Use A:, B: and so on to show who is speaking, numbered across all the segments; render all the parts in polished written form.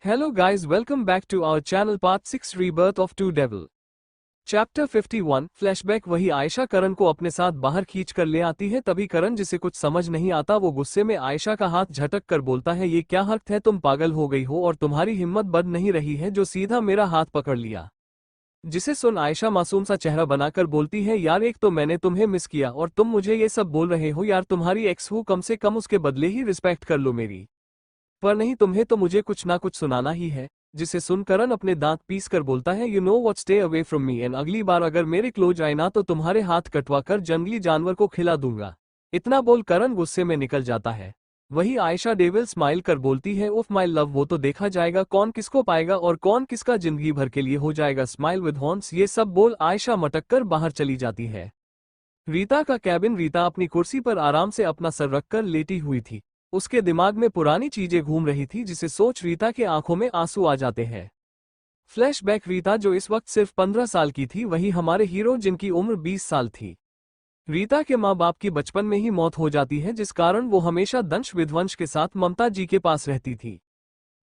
A: Hello guys, welcome back to our channel part 6 Rebirth of Two Devil. Chapter 51 flashback. वही आयशा करण को अपने साथ बाहर खींच कर ले आती है। तभी करण, जिसे कुछ समझ नहीं आता, वो गुस्से में आयशा का हाथ झटक कर बोलता है, ये क्या हरकत है, तुम पागल हो गई हो और तुम्हारी हिम्मत बढ़ नहीं रही है जो सीधा मेरा हाथ पकड़ लिया। जिसे सुन आयशा मासूम सा चेहरा बनाकर बोलती है, यार एक तो मैंने तुम्हें मिस किया और तुम मुझे ये सब बोल रहे हो। यार तुम्हारी एक्स हूँ, कम से कम उसके बदले ही रिस्पेक्ट कर लो मेरी, पर नहीं, तुम्हें तो मुझे कुछ ना कुछ सुनाना ही है। जिसे सुन करण अपने दांत पीस कर बोलता है, you know what, stay away from me, and अगली बार अगर मेरे क्लोज आए ना तो तुम्हारे हाथ कटवा कर जंगली जानवर को खिला दूंगा। इतना बोल करण गुस्से में निकल जाता है। वही आयशा डेविल स्माइल कर बोलती है, उफ माय लव, वो तो देखा जाएगा कौन किसको पाएगा और कौन किसका जिंदगी भर के लिए हो जाएगा स्माइल विद हॉर्न्स। ये सब बोल आयशा मटक कर बाहर चली जाती है। रीता का कैबिन। रीता अपनी कुर्सी पर आराम से अपना सर रखकर लेटी हुई थी। उसके दिमाग में पुरानी चीजें घूम रही थी, जिसे सोच रीता के आंखों में आंसू आ जाते हैं। फ्लैशबैक। रीता जो इस वक्त सिर्फ 15 साल की थी, वही हमारे हीरो जिनकी उम्र 20 साल थी। रीता के माँ बाप की बचपन में ही मौत हो जाती है, जिस कारण वो हमेशा दंश विध्वंस के साथ ममता जी के पास रहती थी।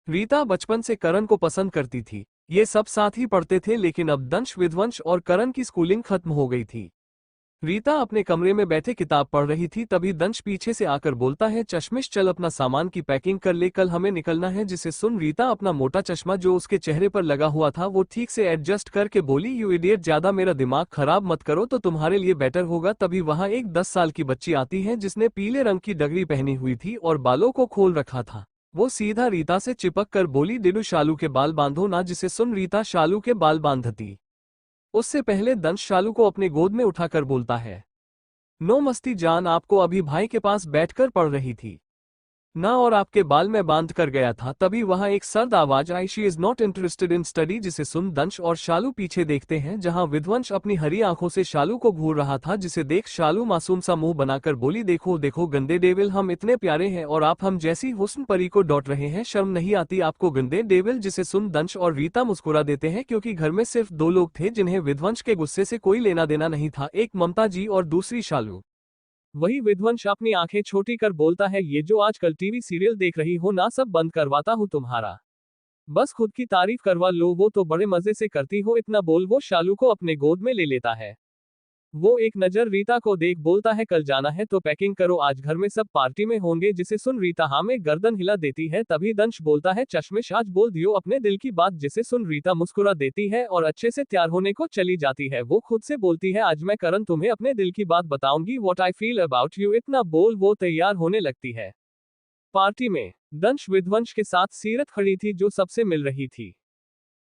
A: रीता बचपन से करण को पसंद करती थी। ये सब साथ ही पढ़ते थे, लेकिन अब दंश विध्वंस और करण की स्कूलिंग खत्म हो गई थी। रीता अपने कमरे में बैठे किताब पढ़ रही थी, तभी दंश पीछे से आकर बोलता है, चश्मिश चल अपना सामान की पैकिंग कर ले, कल हमें निकलना है। जिसे सुन रीता अपना मोटा चश्मा जो उसके चेहरे पर लगा हुआ था वो ठीक से एडजस्ट करके बोली, यू इडियट, ज्यादा मेरा दिमाग खराब मत करो तो तुम्हारे लिए बेटर होगा। तभी वहां एक 10 साल की बच्ची आती है जिसने पीले रंग की डगरी पहनी हुई थी और बालों को खोल रखा था। वो सीधा रीता से चिपक कर बोली, डिडू शालू के बाल बांधो ना। जिसे सुन रीता शालू के बाल बांधती। उससे पहले दंश शालू को अपने गोद में उठाकर बोलता है, नो मस्ती जान, आपको अभी भाई के पास बैठकर पढ़ रही थी ना और आपके बाल में बांध कर गया था। तभी वहां एक सर्द आवाज आई, she is not interested in study. जिसे सुन दंश और शालू पीछे देखते हैं, जहां विध्वंस अपनी हरी आंखों से शालू को घूर रहा था। जिसे देख शालू मासूम सा मुंह बनाकर बोली, देखो देखो गंदे डेविल, हम इतने प्यारे हैं और आप हम जैसी हुस्न परी को डॉट रहे हैं, शर्म नहीं आती आपको गंदे डेविल। जिसे सुन दंश और रीता मुस्कुरा देते हैं, क्योंकि घर में सिर्फ दो लोग थे जिन्हें विध्वंस के गुस्से से कोई लेना देना नहीं था, एक ममता जी और दूसरी शालू। वही विध्वंस अपनी आंखें छोटी कर बोलता है, ये जो आजकल टीवी सीरियल देख रही हो ना, सब बंद करवाता हूँ तुम्हारा। बस खुद की तारीफ करवा लो, वो तो बड़े मजे से करती हो। इतना बोल वो शालू को अपने गोद में ले लेता है। वो एक नजर रीता को देख बोलता है, कल जाना है तो पैकिंग करो, आज घर में सब पार्टी में होंगे। जिसे सुन रीता हाँ में गर्दन हिला देती है। तभी दंश बोलता है, चश्मिश आज बोल दियो अपने दिल की बात। जिसे सुन रीता मुस्कुरा देती है और अच्छे से तैयार होने को चली जाती है। वो खुद से बोलती है, आज मैं करण तुम्हें अपने दिल की बात बताऊंगी, what I feel about you. इतना बोल वो तैयार होने लगती है। पार्टी में दंश विध्वंस के साथ सीरत खड़ी थी जो सबसे मिल रही थी।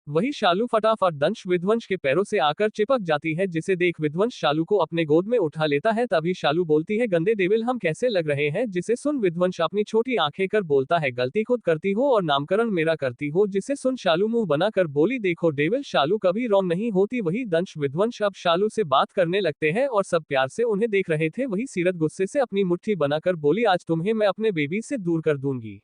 A: वही शालू फटाफट दंश विध्वंस के पैरों से आकर चिपक जाती है। जिसे देख विध्वंस शालू को अपने गोद में उठा लेता है। तभी शालू बोलती है, गंदे डेविल, हम कैसे लग रहे हैं। जिसे सुन विध्वंस अपनी छोटी आंखें कर बोलता है, गलती खुद करती हो और नामकरण मेरा करती हो। जिसे सुन शालू मुंह बनाकर बोली, देखो डेविल, शालू कभी रॉन्ग नहीं होती। वही दंश विध्वंस अब शालू से बात करने लगते हैं और सब प्यार से उन्हें देख रहे थे। वही सीरत गुस्से से अपनी मुट्ठी बनाकर बोली, आज तुम्हें मैं अपने बेबी से दूर कर दूंगी,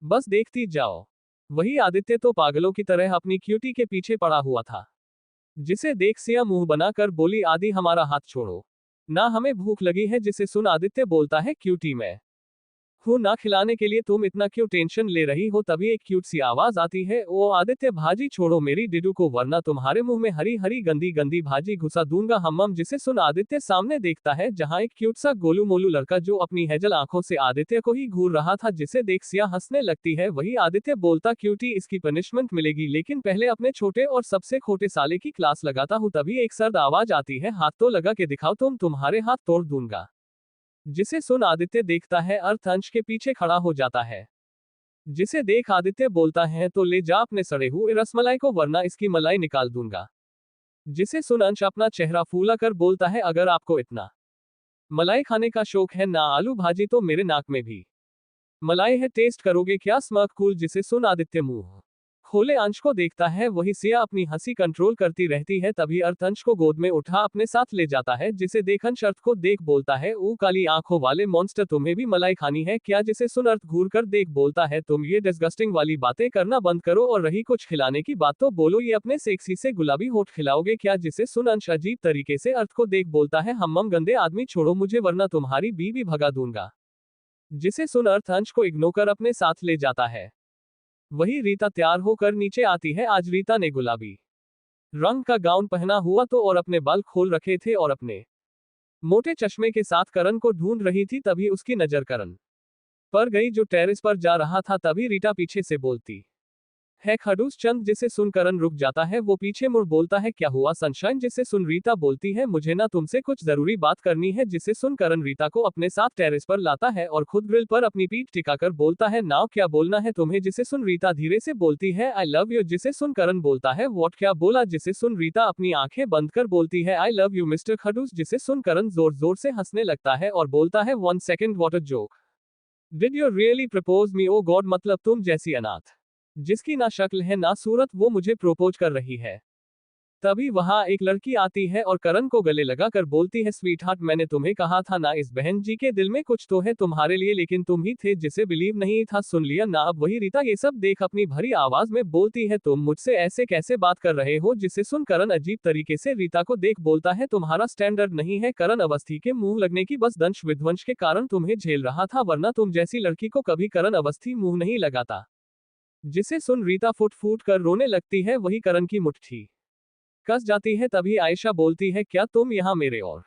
A: बस देखती जाओ। वही आदित्य तो पागलों की तरह अपनी क्यूटी के पीछे पड़ा हुआ था। जिसे देख सिया मुंह बनाकर बोली, आदि हमारा हाथ छोड़ो ना, हमें भूख लगी है। जिसे सुन आदित्य बोलता है, क्यूटी मैं हूं ना खिलाने के लिए, तुम इतना क्यों टेंशन ले रही हो। तभी एक क्यूट सी आवाज आती है, ओ आदित्य, भाजी छोड़ो मेरी डिडू को, वरना तुम्हारे मुंह में हरी हरी गंदी गंदी भाजी घुसा दूंगा हम। जिसे सुन आदित्य सामने देखता है, जहां एक क्यूट सा गोलू मोलू लड़का जो अपनी हेजल आंखों से आदित्य को ही घूर रहा था। जिसे देख सिया हंसने लगती है। वही आदित्य बोलता, क्यूटी, इसकी पनिशमेंट मिलेगी, लेकिन पहले अपने छोटे और सबसे खोटे साले की क्लास लगाता हूं। तभी एक सर्द आवाज आती है, हाथ तो लगा के दिखाओ, तुम्हारे हाथ तोड़ दूंगा। जिसे सुन आदित्य देखता है, अर्थ अंश के पीछे खड़ा हो जाता है। जिसे देख आदित्य बोलता है, तो ले जा अपने सड़े हुए रसमलाई को, वरना इसकी मलाई निकाल दूंगा। जिसे सुन अंश अपना चेहरा फूला कर बोलता है, अगर आपको इतना मलाई खाने का शौक है ना, आलू भाजी तो मेरे नाक में भी मलाई है, टेस्ट करोगे क्या, स्मर्क कूल। जिसे सुन आदित्य मुंह खोले अंश को देखता है। वही सिया अपनी हंसी कंट्रोल करती रहती है। तभी अर्थ अंश को गोद में उठा अपने साथ ले जाता है। जिसे देख अंश अर्थ को देख बोलता है, ओ काली आंखों वाले मॉन्स्टर, तुम्हें भी मलाई खानी है क्या। जिसे सुन अर्थ घूर कर देख बोलता है, तुम ये डिस्गस्टिंग वाली बातें करना बंद करो और रही कुछ खिलाने की बात तो बोलो, ये अपने सेक्सी से गुलाबी होठ खिलाओगे क्या। जिसे सुन अंश अजीब तरीके से अर्थ को देख बोलता है, हम गंदे आदमी, छोड़ो मुझे वरना तुम्हारी बीवी भगा दूंगा। जिसे सुन अर्थ अंश को इग्नोर कर अपने साथ ले जाता है। वही रीता तैयार होकर नीचे आती है। आज रीता ने गुलाबी रंग का गाउन पहना हुआ तो और अपने बाल खोल रखे थे और अपने मोटे चश्मे के साथ करण को ढूंढ रही थी। तभी उसकी नजर करण पर गई जो टेरेस पर जा रहा था। तभी रीता पीछे से बोलती है खडूस चंद, जिसे सुन करण रुक जाता है। वो पीछे मुड़ बोलता है क्या हुआ सनशाइन, जिसे सुन रीता बोलती है मुझे ना तुमसे कुछ जरूरी बात करनी है। जिसे सुन करण रीता को अपने साथ टेरेस पर लाता है और खुद ग्रिल पर अपनी पीठ टिकाकर बोलता है नाउ क्या बोलना है तुम्हें। जिसे सुन रीता धीरे से बोलती है आई लव यू। जिसे सुन करण बोलता है व्हाट क्या बोला। जिसे सुन रीता अपनी आंखें बंद कर बोलती है आई लव यू मिस्टर खडूस। जिसे सुन करण जोर जोर से हंसने लगता है और बोलता है 1 second what a joke, did you really propose me oh God, मतलब तुम जैसी अनाथ जिसकी ना शक्ल है ना सूरत वो मुझे प्रोपोज कर रही है। तभी वहां एक लड़की आती है और करण को गले लगाकर बोलती है स्वीट हार्ट, मैंने तुम्हें कहा था ना इस बहन जी के दिल में कुछ तो है तुम्हारे लिए, लेकिन तुम ही थे जिसे बिलीव नहीं था। सुन लिया ना अब वही रीता ये सब देख अपनी भरी आवाज में बोलती है तुम मुझसे ऐसे कैसे बात कर रहे हो। जिसे सुन करण अजीब तरीके से रीता को देख बोलता है तुम्हारा स्टैंडर्ड नहीं है करण, अवस्थी के मुंह लगने की बस दंश विध्वंस के कारण तुम्हें झेल रहा था, वरना तुम जैसी लड़की को कभी करण अवस्थी मुंह नहीं लगाता। जिसे सुन रीता फुट फूट कर रोने लगती है। वही करण की मुट्ठी कस जाती है। तभी आयशा बोलती है क्या तुम यहाँ मेरे और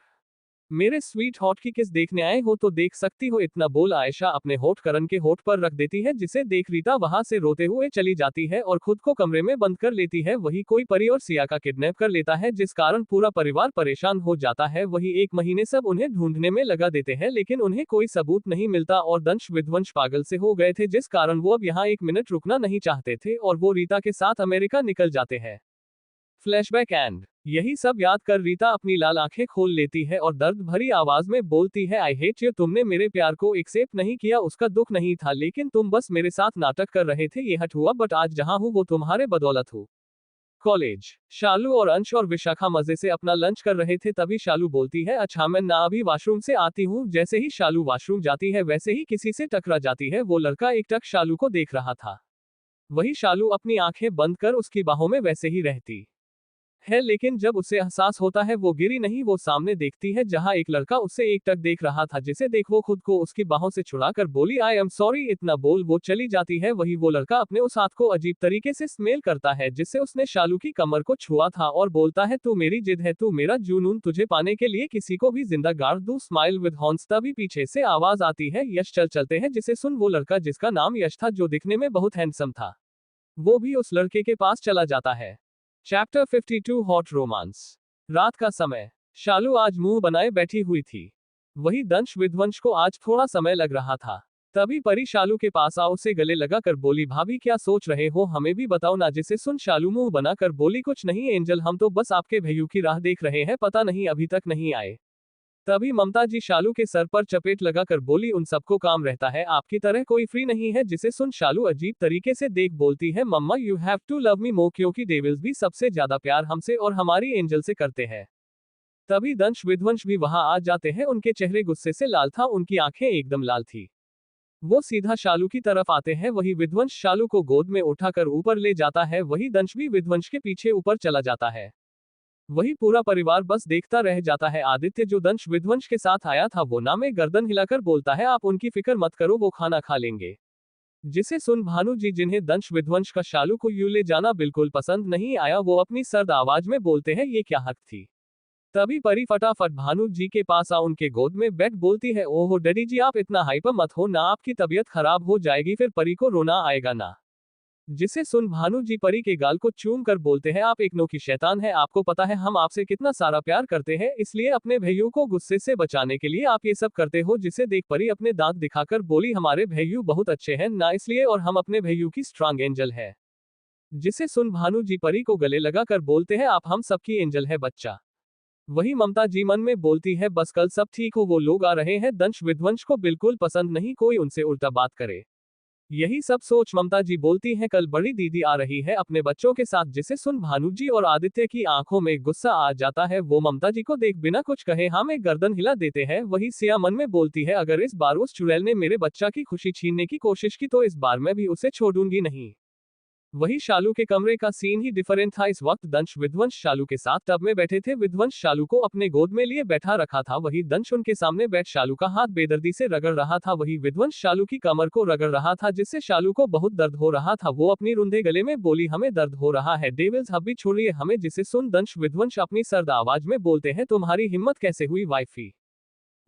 A: मेरे स्वीट हॉट की किस देखने आए हो, तो देख सकती हो। इतना बोल आयशा अपने होठ करण के होठ पर रख देती है, जिसे देख रीता वहां से रोते हुए चली जाती है और खुद को कमरे में बंद कर लेती है। वही कोई परी और सिया का किडनैप कर लेता है, जिस कारण पूरा परिवार परेशान हो जाता है। वही 1 महीने सब उन्हें ढूंढने में लगा देते हैं, लेकिन उन्हें कोई सबूत नहीं मिलता और दंश विध्वंस पागल से हो गए थे, जिस कारण वो अब यहाँ 1 मिनट रुकना नहीं चाहते थे और वो रीता के साथ अमेरिका निकल जाते हैं। फ्लैशबैक एंड यही सब याद कर रीता अपनी लाल आंखें खोल लेती है और दर्द भरी आवाज में बोलती है आई हेट यू, तुमने मेरे प्यार को एक्सेप्ट नहीं किया, उसका दुख नहीं था, लेकिन तुम बस मेरे साथ नाटक कर रहे थे। ये हट हुआ, बट आज जहां हूं वो तुम्हारे बदौलत हूं। कॉलेज शालू और अंश और विशाखा मजे से अपना लंच कर रहे थे। तभी शालू बोलती है अच्छा मैं ना अभी वॉशरूम से आती हूँ। जैसे ही शालू वॉशरूम जाती है वैसे ही किसी से टकरा जाती है। वो लड़का एकटक शालू को देख रहा था। वही शालू अपनी आंखें बंद कर उसकी बाहों में वैसे ही रहती है, लेकिन जब उसे एहसास होता है वो गिरी नहीं। वो सामने देखती है जहां एक लड़का उससे एकटक देख रहा था, जिसे देख वो खुद को उसकी बाहों से छुड़ाकर बोली आई एम सॉरी। इतना बोल वो चली जाती है। वही वो लड़का अपने उस हाथ को अजीब तरीके से स्मेल करता है जिससे उसने शालू की कमर को छुआ था और बोलता है तू मेरी जिद है, तू मेरा जुनून, तुझे पाने के लिए किसी को भी जिंदा गाड़ दूं, स्माइल विद हॉर्न्स। तभी पीछे से आवाज आती है यश चल चलते हैं। जिसे सुन वो लड़का जिसका नाम यश था, जो दिखने में बहुत हैंडसम था, वो भी उस लड़के के पास चला जाता है। Chapter 52 hot romance. रात का समय। शालू आज मुंह बनाए बैठी हुई थी। वही दंश विध्वंस को आज थोड़ा समय लग रहा था। तभी परी शालू के पास आ उसे गले लगा कर बोली भाभी क्या सोच रहे हो, हमें भी बताओ ना। जिसे सुन शालू मुंह बनाकर बोली कुछ नहीं एंजल, हम तो बस आपके भैयू की राह देख रहे हैं, पता नहीं अभी तक नहीं आए। तभी ममता जी शालू के सर पर चपेट लगाकर बोली उन सबको काम रहता है, आपकी तरह कोई फ्री नहीं है। जिसे सुन शालू अजीब तरीके से देख बोलती है mama you have to love me more, क्योंकि डेविल्स भी सबसे ज्यादा प्यार हमसे और हमारी एंजल से करते हैं। तभी दंश विध्वंस भी वहां आ जाते हैं। उनके चेहरे गुस्से से लाल था, उनकी आंखें एकदम लाल थी। वो सीधा शालू की तरफ आते हैं। वही विध्वंस शालू को गोद में उठाकर ऊपर ले जाता है। वही दंश भी विध्वंस के पीछे ऊपर चला जाता है। वही पूरा परिवार बस देखता रह जाता है। आदित्य जो दंश विध्वंस के साथ आया था वो ना में गर्दन हिलाकर बोलता है आप उनकी फिक्र मत करो, वो खाना खा लेंगे। जिसे सुन भानु जी, जिन्हें दंश विध्वंस का शालू को यूं ले जाना बिल्कुल पसंद नहीं आया, वो अपनी सर्द आवाज में बोलते हैं ये क्या हक थी। तभी परी फटाफट भानु जी के पास आ उनके गोद में बैठ बोलती है ओहो डैडी जी आप इतना हाइपर मत हो ना, आपकी तबीयत खराब हो जाएगी, फिर परी को रोना आएगा ना। जिसे सुन भानु जी परी के गाल को चूम कर बोलते हैं आप एक नोकी शैतान है, आपको पता है हम आपसे कितना सारा प्यार करते हैं, इसलिए अपने भैयू को गुस्से से बचाने के लिए आप ये सब करते हो। जिसे देख परी अपने दांत दिखाकर बोली हमारे भैयू बहुत अच्छे हैं ना, इसलिए और हम अपने भैयू की स्ट्रांग एंजल है। जिसे सुन भानु जी परी को गले लगाकर बोलते हैं आप हम सबकी एंजल है बच्चा। वही ममता जी मन में बोलती है बस कल सब ठीक हो, वो लोग आ रहे हैं, दंश विध्वंस को बिल्कुल पसंद नहीं कोई उनसे उल्टा बात करे। यही सब सोच ममता जी बोलती हैं कल बड़ी दीदी आ रही है अपने बच्चों के साथ। जिसे सुन भानु जी और आदित्य की आंखों में गुस्सा आ जाता है। वो ममता जी को देख बिना कुछ कहे हाँ में गर्दन हिला देते हैं। वही सिया मन में बोलती है अगर इस बार उस चुड़ैल ने मेरे बच्चा की खुशी छीनने की कोशिश की तो इस बार मैं भी उसे छोड़ूंगी नहीं। वही शालू के कमरे का सीन ही डिफरेंट था। इस वक्त दंश विध्वंस शालू के साथ टब में बैठे थे। विध्वंस शालू को अपने गोद में लिए बैठा रखा था। वही दंश उनके सामने बैठ शालू का हाथ बेदर्दी से रगड़ रहा था। वही विध्वंस शालू की कमर को रगड़ रहा था, जिससे शालू को बहुत दर्द हो रहा था। वो अपनी रुंधे गले में बोली, हमें दर्द हो रहा है डेविल्स, हब्बी छोड़िए हमें। जिसे सुन दंश विध्वंस अपनी सर्द आवाज में बोलते हैं, तुम्हारी हिम्मत कैसे हुई वाइफी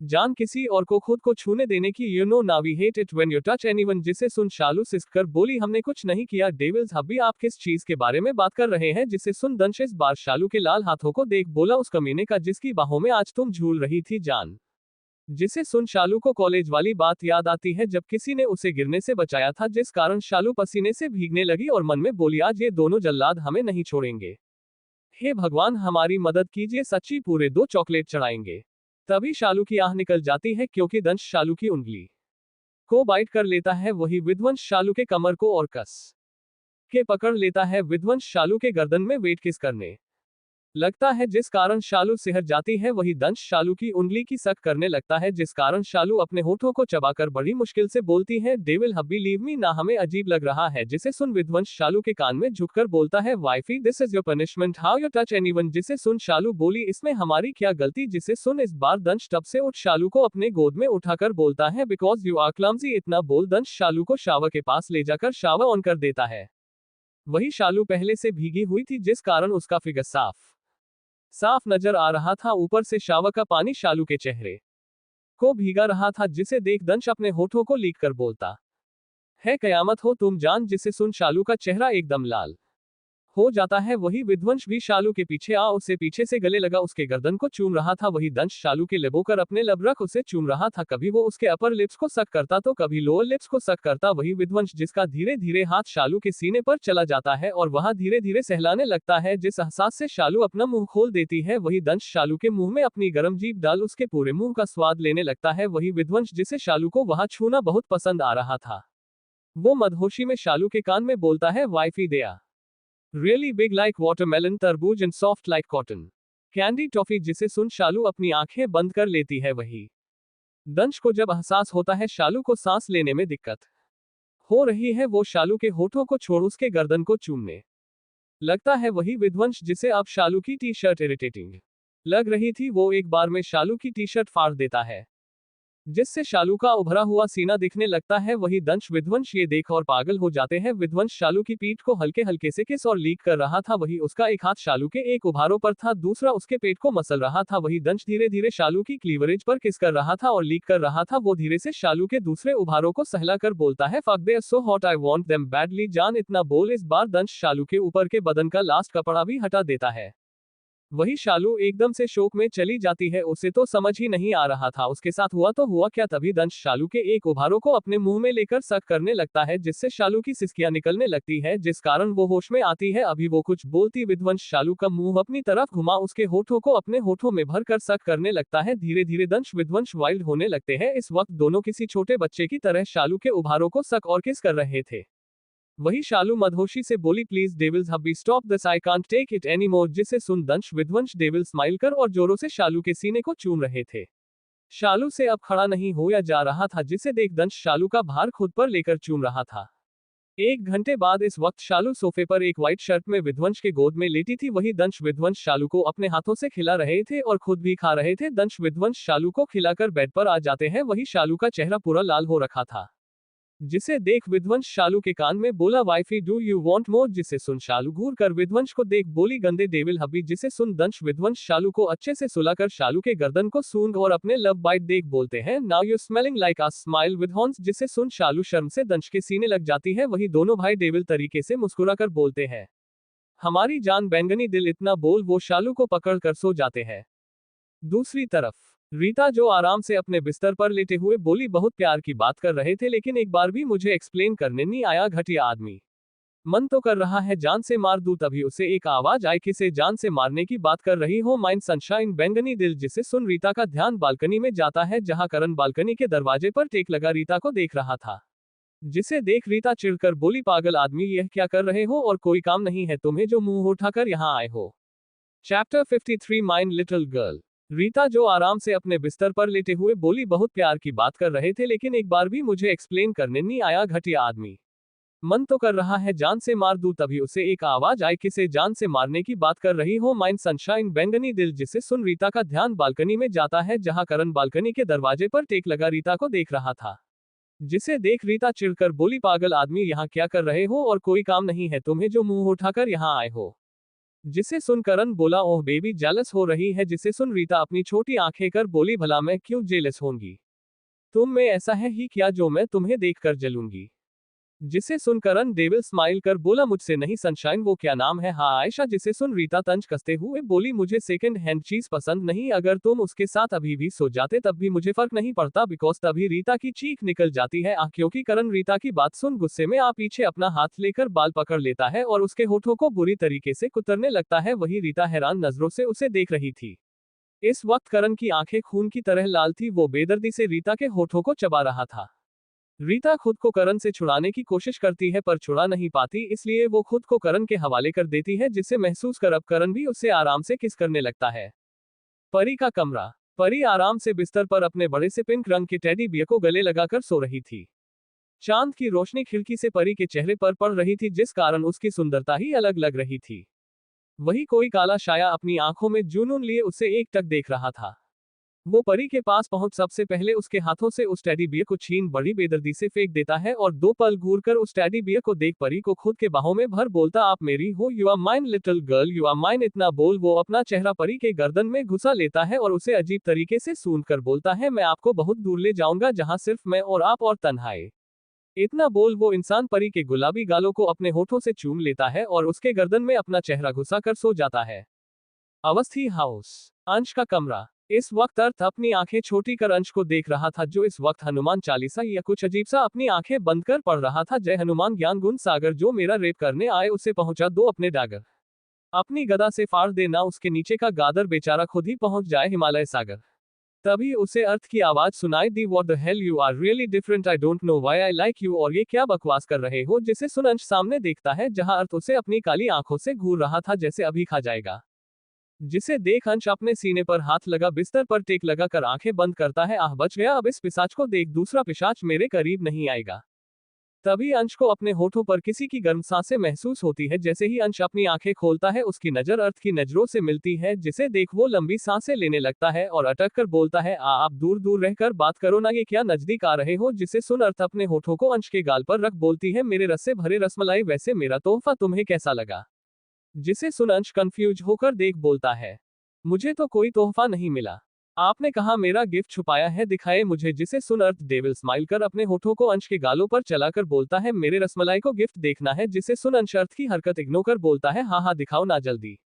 A: जान किसी और को खुद को छूने देने की। You know now we hate it when you touch anyone. जिसे सुन शालू सिसकर बोली, हमने कुछ नहीं किया डेविल्स, हब्बी आप किस चीज के बारे में बात कर रहे हैं। जिसे सुन दंश इस बार शालू के लाल हाथों को देख बोला, उस कमीने का जिसकी बाहों में आज तुम झूल रही थी जान। जिसे सुन शालू को कॉलेज वाली बात याद आती है, जब किसी ने उसे गिरने से बचाया था, जिस कारण शालू पसीने से भीगने लगी और मन में बोली, आज ये दोनों जल्लाद हमें नहीं छोड़ेंगे। हे भगवान हमारी मदद कीजिए, सच्ची पूरे 2 चॉकलेट चढ़ाएंगे। तभी शालू की आह निकल जाती है, क्योंकि दंश शालू की उंगली को बाइट कर लेता है। वही विध्वंस शालू के कमर को और कस के पकड़ लेता है। विध्वंस शालू के गर्दन में वेट किस करने लगता है, जिस कारण शालू सिहर जाती है। वही दंश शालू की उंगली की सक करने लगता है, जिस कारण शालू अपने होठों को चबाकर बड़ी मुश्किल से बोलती है, डेविल हब्बी लीव मी ना, हमें अजीब लग रहा है। जिसे सुन विध्वंस शालू के कान में झुककर बोलता है, wifey this is your punishment how you touch anyone. जिसे सुन शालू बोली, इसमें हमारी क्या गलती। जिसे सुन इस बार दंश टब से उठ शालू को अपने गोद में उठाकर बोलता है, बिकॉज यू आर क्लमजी। इतना बोल दंश शालू को शावर के पास ले जाकर शावर ऑन कर देता है। वही शालू पहले से भीगी हुई थी, जिस कारण उसका फिगर साफ नजर आ रहा था। ऊपर से शावर का पानी शालू के चेहरे को भीगा रहा था, जिसे देख दंश अपने होठों को लीक कर बोलता है, कयामत हो तुम जान। जिसे सुन शालू का चेहरा एकदम लाल हो जाता है। वही विध्वंस भी शालू के पीछे आ उससे पीछे से गले लगा, उसके गर्दन को चूम रहा था। वही दंश शालू के लेबों कर अपने लब रख उसे चूम रहा था। कभी वो उसके अपर लिप्स को सक करता तो कभी लोअर लिप्स को सक करता। वही विध्वंस जिसका धीरे धीरे हाथ शालू के सीने पर चला जाता है और वहां धीरे धीरे सहलाने लगता है, जिस एहसास से शालू अपना मुंह खोल देती है। वही दंश शालू के मुंह में अपनी गर्म जीभ डाल उसके पूरे मुंह का स्वाद लेने लगता है। वही विध्वंस जिसे शालू को वहां छूना बहुत पसंद आ रहा था, वो मदहोशी में शालू के कान में बोलता है, वाइफी दया really big like watermelon, तरबूज and soft like cotton candy toffee. जिसे सुन शालू अपनी आंखें बंद कर लेती है। वही दंश को जब एहसास होता है शालू को सांस लेने में दिक्कत हो रही है, वो शालू के होठों को छोड़ उसके गर्दन को चूमने लगता है। वही विध्वंस जिसे अब शालू की टी शर्ट इरिटेटिंग लग रही थी, वो एक बार में शालू की टी शर्ट फाड़ देता है, जिससे शालू का उभरा हुआ सीना दिखने लगता है। वही दंश विध्वंस ये देख और पागल हो जाते हैं। विध्वंस शालू की पीठ को हल्के हल्के से किस और लीक कर रहा था। वही उसका एक हाथ शालू के एक उभारों पर था, दूसरा उसके पेट को मसल रहा था। वही दंश धीरे धीरे शालू की क्लीवरेज पर किस कर रहा था और लीक कर रहा था। वो धीरे से शालू के दूसरे उभारों को सहला कर बोलता है, fuck they are so hot I want them badly जान। इतना बोल इस बार दंश शालू के ऊपर के बदन का लास्ट कपड़ा भी हटा देता है। वही शालू एकदम से शोक में चली जाती है, उसे तो समझ ही नहीं आ रहा था उसके साथ हुआ तो हुआ क्या। तभी दंश शालू के एक उभारों को अपने मुंह में लेकर सक करने लगता है, जिससे शालू की सिसकियां निकलने लगती है, जिस कारण वो होश में आती है। अभी वो कुछ बोलती विध्वंस शालू का मुंह अपनी तरफ घुमा उसके होठों को अपने होठों में भर कर सक करने लगता है। धीरे धीरे दंश विध्वंस वाइल्ड होने लगते हैं। इस वक्त दोनों किसी छोटे बच्चे की तरह शालू के उभारों को सक और किस कर रहे थे। वही शालू मदहोशी से बोली, please devils hubby stop this, I can't take it any more. जिसे सुन दंश विध्वंस डेविल स्माइल कर और जोरों से शालू के सीने को चूम रहे थे। शालू से अब खड़ा नहीं होया जा रहा था, जिसे देख दंश शालू का भार खुद पर लेकर चूम रहा था। 1 घंटे बाद इस वक्त शालू सोफे पर एक व्हाइट शर्ट में विध्वंस के गोद में लेटी थी। वही दंश विध्वंस शालू को अपने हाथों से खिला रहे थे और खुद भी खा रहे थे। दंश विध्वंस शालू को खिलाकर बेड पर आ जाते हैं। वही शालू का चेहरा पूरा लाल हो रखा था, जिसे देख विध्वंस शालू के कान में बोला, wifey do you want more. जिसे सुन शालू घूर कर विध्वंस को देख बोली, गंदे डेविल हब्बी। जिसे सुन दंश विध्वंस शालू को अच्छे से सुलाकर शालू के गर्दन को सूंघ और अपने लव बाइट देख बोलते हैं, now you smelling like a smile with horns. जिसे सुन शालू शर्म से दंश के सीने लग जाती है। वही दोनों भाई डेविल तरीके से मुस्कुराकर बोलते हैं, हमारी जान बैंगनी दिल। इतना बोल वो शालू को पकड़ कर सो जाते हैं। दूसरी तरफ रीता जो आराम से अपने बिस्तर पर लेटे हुए बोली, बहुत प्यार की बात कर रहे थे लेकिन एक बार भी मुझे एक्सप्लेन करने नहीं आया, घटिया आदमी। मन तो कर रहा है जान से मार दूं। तभी उसे एक आवाज आई, किसे जान से मारने की बात कर रही हो माइंड सनशाइन बैंगनी दिल। जिसे सुन रीता का ध्यान बालकनी में जाता है, जहां करण बालकनी के दरवाजे पर टेक लगा रीता को देख रहा था। जिसे देख रीता चिढ़कर बोली, पागल आदमी यह क्या कर रहे हो और कोई काम नहीं है तुम्हें जो मुंह उठाकर यहाँ आए हो। Chapter 53 mind little girl. Rita जो आराम से अपने बिस्तर पर लेटे हुए बोली, बहुत प्यार की बात कर रहे थे लेकिन एक बार भी मुझे एक्सप्लेन करने नहीं आया, घटिया आदमी। मन तो कर रहा है जान से मार दूं, तभी उसे एक आवाज आई, किसे जान से मारने की बात कर रही हो माइन सनशाइन बैंगनी दिल। जिसे सुन रीता का ध्यान बालकनी में जाता है, जहां करण बालकनी के दरवाजे पर टेक लगा रीता को देख रहा था। जिसे देख रीता चिढ़कर बोली, पागल आदमी, यहाँ क्या कर रहे हो और कोई काम नहीं है तुम्हें जो मुंह उठाकर यहाँ आए हो। जिसे सुन करण बोला, ओह बेबी जेलस हो रही है। जिसे सुन रीता अपनी छोटी आंखें कर बोली, भला मैं क्यों जेलस होंगी, तुम में ऐसा है ही क्या जो मैं तुम्हें देखकर जलूंगी। जिसे सुन करण डेविल स्माइल कर बोला, मुझसे नहीं सनशाइन, वो क्या नाम है। हाँ आयशा। जिसे सुन रीता तंज कसते हुए बोली, मुझे सेकंड हैंड चीज पसंद नहीं, अगर तुम उसके साथ अभी भी सो जाते तब भी मुझे फर्क नहीं पड़ता। बिकॉज तभी रीता की चीख निकल जाती है क्योंकि करण रीता की बात सुन गुस्से में पीछे अपना हाथ लेकर बाल पकड़ लेता है और उसके होठों को बुरी तरीके से कुतरने लगता है। वही रीता हैरान नजरों से उसे देख रही थी। इस वक्त करण की आंखें खून की तरह लाल थी, वो बेदर्दी से रीता के होठों को चबा रहा था। रीता खुद को करण से छुड़ाने की कोशिश करती है पर छुड़ा नहीं पाती, इसलिए वो खुद को करण के हवाले कर देती है, जिसे महसूस कर अब करण भी उससे आराम से किस करने लगता है। परी का कमरा। परी आराम से बिस्तर पर अपने बड़े से पिंक रंग के टेडी बियर को गले लगाकर सो रही थी। चांद की रोशनी खिड़की से परी के चेहरे पर पड़ रही थी, जिस कारण उसकी सुंदरता ही अलग लग रही थी। वही कोई काला साया अपनी आंखों में जुनून लिए उसे एकटक देख रहा था। वो परी के पास पहुंच सबसे पहले उसके हाथों से उस टेडी बियर को छीन बड़ी बेदर्दी से फेंक देता है और 2 पल घूरकर उस टेडी बियर को देख परी को खुद के बाहों में भर बोलता, आप मेरी हो, you are mine little girl, you are mine. इतना बोल वो अपना चेहरा परी के गर्दन में घुसा लेता है और उसे अजीब तरीके से सूंघ कर बोलता है, मैं आपको बहुत दूर ले जाऊंगा जहां सिर्फ मैं और आप और तन्हाई। इतना बोल वो इंसान परी के गुलाबी गालों को अपने होठों से चूम लेता है और उसके गर्दन में अपना चेहरा घुसा कर सो जाता है। अवस्थी हाउस। अंश का कमरा। इस वक्त अर्थ अपनी आंखें छोटी कर अंश को देख रहा था, जो इस वक्त हनुमान चालीसा या कुछ अजीब सा अपनी आंखें बंद कर पढ़ रहा था। जय हनुमान ज्ञान गुण सागर, जो मेरा रेप करने आए उसे पहुंचा दो अपने डागर। अपनी गदा से फाड़ दे ना उसके नीचे का गादर, बेचारा खुद ही पहुंच जाए हिमालय सागर। तभी उसे अर्थ की आवाज सुनाई दी, what the hell, you are really different, I don't know why I like you. और ये क्या बकवास कर रहे हो। जिसे सुन अंश सामने देखता है, जहां अर्थ उसे अपनी काली आंखों से घूर रहा था जैसे अभी खा जाएगा। जिसे देख अंश अपने सीने पर हाथ लगा बिस्तर पर टेक लगाकर आंखें बंद करता है, आह बच गया, अब इस पिशाच को देख, दूसरा पिशाच मेरे करीब नहीं आएगा। तभी अंश को अपने होठों पर किसी की गर्म सांसें महसूस होती है। जैसे ही अंश अपनी आंखें खोलता है, उसकी नजर अर्थ की नजरों से मिलती है, जिसे देख वो लंबी सांसें लेने लगता है और अटक कर बोलता है, आप दूर दूर रहकर बात करो ना, ये क्या नजदीक आ रहे हो। जिसे सुन अर्थ अपने होठों को अंश के गाल पर रख बोलती है, मेरे रस से भरे रसमलाई, वैसे मेरा तोहफा तुम्हें कैसा लगा। जिसे सुन अंश कंफ्यूज होकर देख बोलता है, मुझे तो कोई तोहफा नहीं मिला, आपने कहा मेरा गिफ्ट छुपाया है, दिखाए मुझे। जिसे सुन अर्थ डेविल स्माइल कर अपने होठों को अंश के गालों पर चलाकर बोलता है, मेरे रसमलाई को गिफ्ट देखना है। जिसे सुन अंश अर्थ की हरकत इग्नोर कर बोलता है, हाँ हाँ दिखाओ ना जल्दी,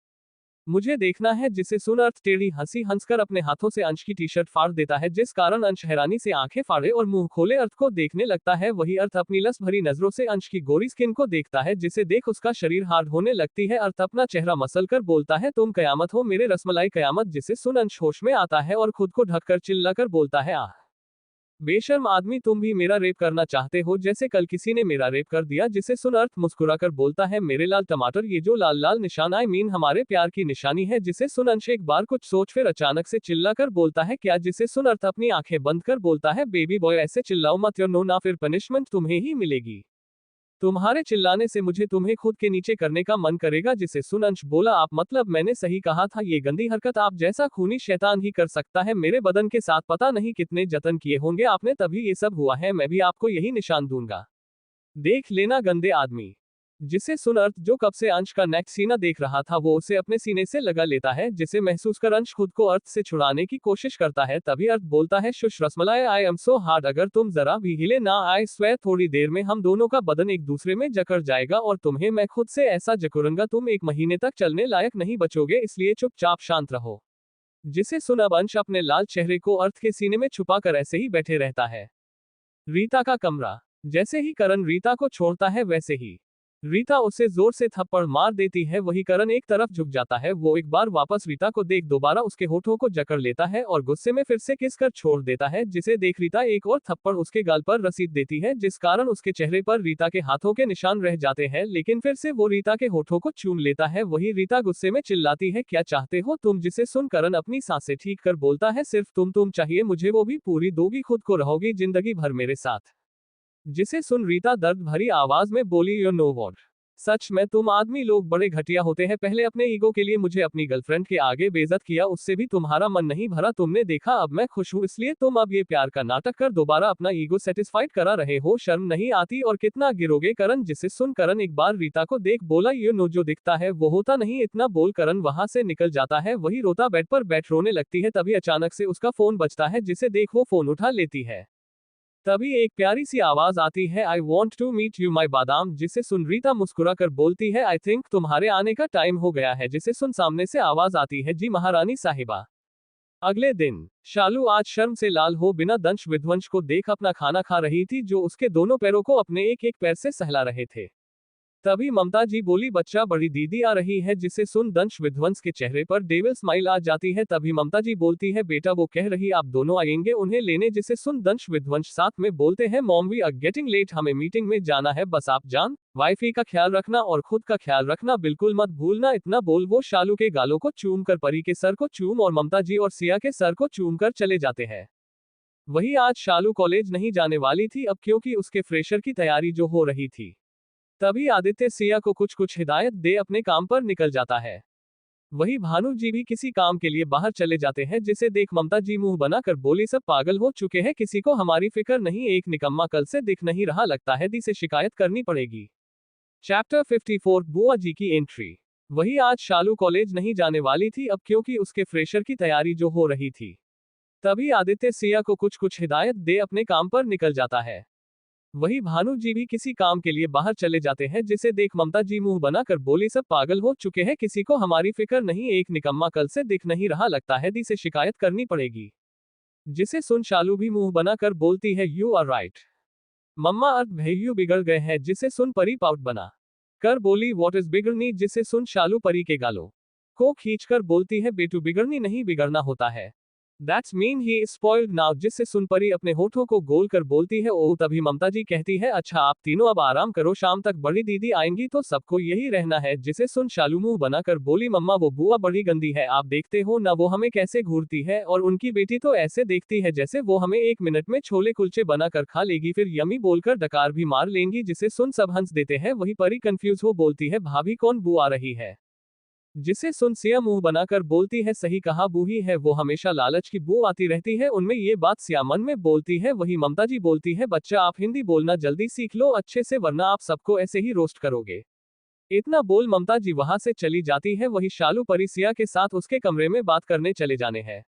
A: मुझे देखना है। जिसे सुन अर्थ टेढ़ी हंसी हंसकर अपने हाथों से अंश की टी शर्ट फाड़ देता है, जिस कारण अंश हैरानी से आंखें फाड़े और मुंह खोले अर्थ को देखने लगता है। वही अर्थ अपनी लस भरी नजरों से अंश की गोरी स्किन को देखता है, जिसे देख उसका शरीर हार्ड होने लगती है। अर्थ अपना चेहरा मसल कर बोलता है, तुम कयामत हो मेरे रसमलाई कयामत। जिसे सुन अंश होश में आता है और खुद को ढककर चिल्लाकर बोलता है, आह बेशर्म आदमी, तुम भी मेरा रेप करना चाहते हो जैसे कल किसी ने मेरा रेप कर दिया। जिसे सुन अर्थ मुस्कुराकर बोलता है, मेरे लाल टमाटर, ये जो लाल लाल निशान आई मीन हमारे प्यार की निशानी है। जिसे सुन अंश एक बार कुछ सोच फिर अचानक से चिल्लाकर बोलता है, क्या। जिसे सुन अर्थ अपनी आंखें बंद कर बोलता है, बेबी बॉय ऐसे चिल्लाओ मत नो ना, फिर पनिशमेंट तुम्हें ही मिलेगी, तुम्हारे चिल्लाने से मुझे तुम्हें खुद के नीचे करने का मन करेगा। जिसे सुन अंश बोला, आप मतलब मैंने सही कहा था, ये गंदी हरकत आप जैसा खूनी शैतान ही कर सकता है। मेरे बदन के साथ पता नहीं कितने जतन किए होंगे आपने, तभी ये सब हुआ है, मैं भी आपको यही निशान दूंगा, देख लेना गंदे आदमी। जिसे सुन अर्थ जो कब से अंश का नेक सीना देख रहा था, वो उसे अपने सीने से लगा लेता है, जिसे महसूस कर अंश खुद को अर्थ से छुड़ाने की कोशिश करता है। तभी अर्थ बोलता है, shush rasmalai, I am so hard, अगर तुम जरा भी हिले ना, आई स्वेयर थोड़ी देर में हम दोनों का बदन एक दूसरे में जकड़ जाएगा और तुम्हें मैं खुद से ऐसा जकड़ूंगा तुम 1 महीने तक चलने लायक नहीं बचोगे, इसलिए चुपचाप शांत रहो। जिसे सुन अब अंश अपने लाल चेहरे को अर्थ के सीने में छुपाकर ऐसे ही बैठे रहता है। रीता का कमरा। जैसे ही करण रीता को छोड़ता है, वैसे ही रीता उसे जोर से थप्पड़ मार देती है। वही करण एक तरफ झुक जाता है, वो एक बार वापस रीता को देख दोबारा उसके होठों को जकड़ लेता है और गुस्से में फिर से किस कर छोड़ देता है। जिसे देख रीता एक और थप्पड़ उसके गाल पर रसीद देती है, जिस कारण उसके चेहरे पर रीता के हाथों के निशान रह जाते हैं, लेकिन फिर से वो रीता के होठों को चूम लेता है। वही रीता गुस्से में चिल्लाती है, क्या चाहते हो तुम। जिसे सुन करण अपनी सांसें ठीक कर बोलता है, सिर्फ तुम चाहिए मुझे, वो भी पूरी दोगी, खुद को रहोगी जिंदगी भर मेरे साथ। जिसे सुन रीता दर्द भरी आवाज में बोली, यू नो व्हाट, सच में तुम आदमी लोग बड़े घटिया होते हैं। पहले अपने ईगो के लिए मुझे अपनी गर्लफ्रेंड के आगे बेइज्जत किया, उससे भी तुम्हारा मन नहीं भरा। तुमने देखा अब मैं खुश हूँ, इसलिए तुम अब ये प्यार का नाटक कर दोबारा अपना ईगो सेटिस्फाइड करा रहे हो। शर्म नहीं आती? और कितना गिरोगे करण? जिसे सुन करण एक बार रीता को देख बोला, यू नो जो दिखता है वो होता नहीं। इतना बोल करण वहां से निकल जाता है। वही रोता बेड पर बैठ रोने लगती है। तभी अचानक से उसका फोन बजता है, जिसे देख वो फोन उठा लेती है। तभी एक प्यारी सी आवाज आती है, I want to meet you my badam. जिसे सुन रीता मुस्कुरा कर बोलती है, आई थिंक तुम्हारे आने का टाइम हो गया है। जिसे सुन सामने से आवाज आती है, जी महारानी साहिबा। अगले दिन शालू आज शर्म से लाल हो बिना दंश विध्वंस को देख अपना खाना खा रही थी, जो उसके दोनों पैरों को अपने एक एक पैर से सहला रहे थे। तभी ममता जी बोली, बच्चा बड़ी दीदी आ रही है। जिसे सुन दंश विध्वंस के चेहरे पर डेविल स्माइल आ जाती है। तभी ममता जी बोलती है, बेटा वो कह रही आप दोनों आएंगे उन्हें लेने। जिसे सुन दंश विध्वंस साथ में बोलते हैं, mom we are getting late, हमें मीटिंग में जाना है। बस आप जान वाइफी का ख्याल रखना और खुद का ख्याल रखना, बिल्कुल मत भूलना। इतना बोल वो शालू के गालों को चूम कर परी के सर को चूम और ममता जी और सिया के सर को चूम कर चले जाते हैं। वही आज शालू कॉलेज नहीं जाने वाली थी अब, क्योंकि उसके फ्रेशर की तैयारी जो हो रही थी। तभी आदित्य सिया को कुछ कुछ हिदायत दे अपने काम पर निकल जाता है। वही भानु जी भी किसी काम के लिए बाहर चले जाते हैं। जिसे देख ममता जी मुंह बनाकर बोली, सब पागल हो चुके हैं, किसी को हमारी फिक्र नहीं। एक निकम्मा कल से दिख नहीं रहा, लगता है दी से शिकायत करनी पड़ेगी। चैप्टर 54 बुआ जी की एंट्री। वही आज शालू कॉलेज नहीं जाने वाली थी अब, क्योंकि उसके फ्रेशर की तैयारी जो हो रही थी। तभी आदित्य सिया को कुछ कुछ हिदायत दे अपने काम पर निकल जाता है। वही भानु जी भी किसी काम के लिए बाहर चले जाते हैं। जिसे देख ममता जी मुंह बनाकर बोली, सब पागल हो चुके हैं, किसी को हमारी फिक्र नहीं। एक निकम्मा कल से दिख नहीं रहा, लगता है दी से शिकायत करनी पड़ेगी। जिसे सुन शालू भी मुंह बनाकर बोलती है, यू आर राइट मम्मा, अर्थ भैयू बिगड़ गए हैं। जिसे सुन परी पाउट बना कर बोली, व्हाट इज बिगड़नी। जिसे सुन शालू परी के गालों को खींचकर बोलती है, बेटू बिगड़नी नहीं बिगड़ना होता है, that's mean he is spoiled now. जिससे सुन परी अपने होठों को गोल कर बोलती है, ओह। तभी ममता जी कहती है, अच्छा आप तीनों अब आराम करो, शाम तक बड़ी दीदी आएंगी तो सबको यही रहना है। जिसे सुन शालू मुंह बनाकर बोली, मम्मा वो बुआ बड़ी गंदी है, आप देखते हो ना वो हमें कैसे घूरती है, और उनकी बेटी तो ऐसे देखती है जैसे वो हमें 1 मिनट में छोले कुलचे बनाकर खा लेगी, फिर यमी बोलकर डकार भी मार लेंगी। जिसे सुन सब हंस देते हैं। वही परी कंफ्यूज हो बोलती है, भाभी कौन बू आ रही है। जिसे सुन सिया मुंह बनाकर बोलती है, सही कहा बू ही है, वो हमेशा लालच की बू आती रहती है उनमें। ये बात सिया मन में बोलती है। वही ममता जी बोलती है, बच्चा आप हिंदी बोलना जल्दी सीख लो अच्छे से, वरना आप सबको ऐसे ही रोस्ट करोगे। इतना बोल ममता जी वहां से चली जाती है। वही शालू परी सिया के साथ उसके कमरे में बात करने चले जाने हैं।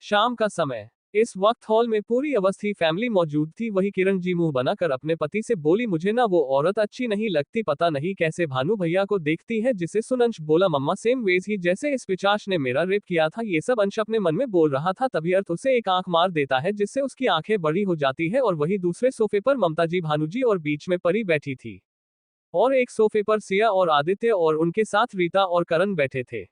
A: शाम का समय। इस वक्त हॉल में पूरी अवस्थी फैमिली मौजूद थी। वही किरण जी मुंह बनाकर अपने पति से बोली, मुझे ना वो औरत अच्छी नहीं लगती, पता नहीं कैसे भानु भैया को देखती है। जिसे सुन अंश बोला, मम्मा सेम वेज ही जैसे इस पिचाश ने मेरा रेप किया था। ये सब अंश अपने मन में बोल रहा था। तभी अर्थ उसे एक आंख मार देता है, जिससे उसकी आंखें बड़ी हो जाती है। और वही दूसरे सोफे पर ममता जी, भानु जी और बीच में परी बैठी थी, और एक सोफे पर सिया और आदित्य और उनके साथ रीता और करण बैठे थे।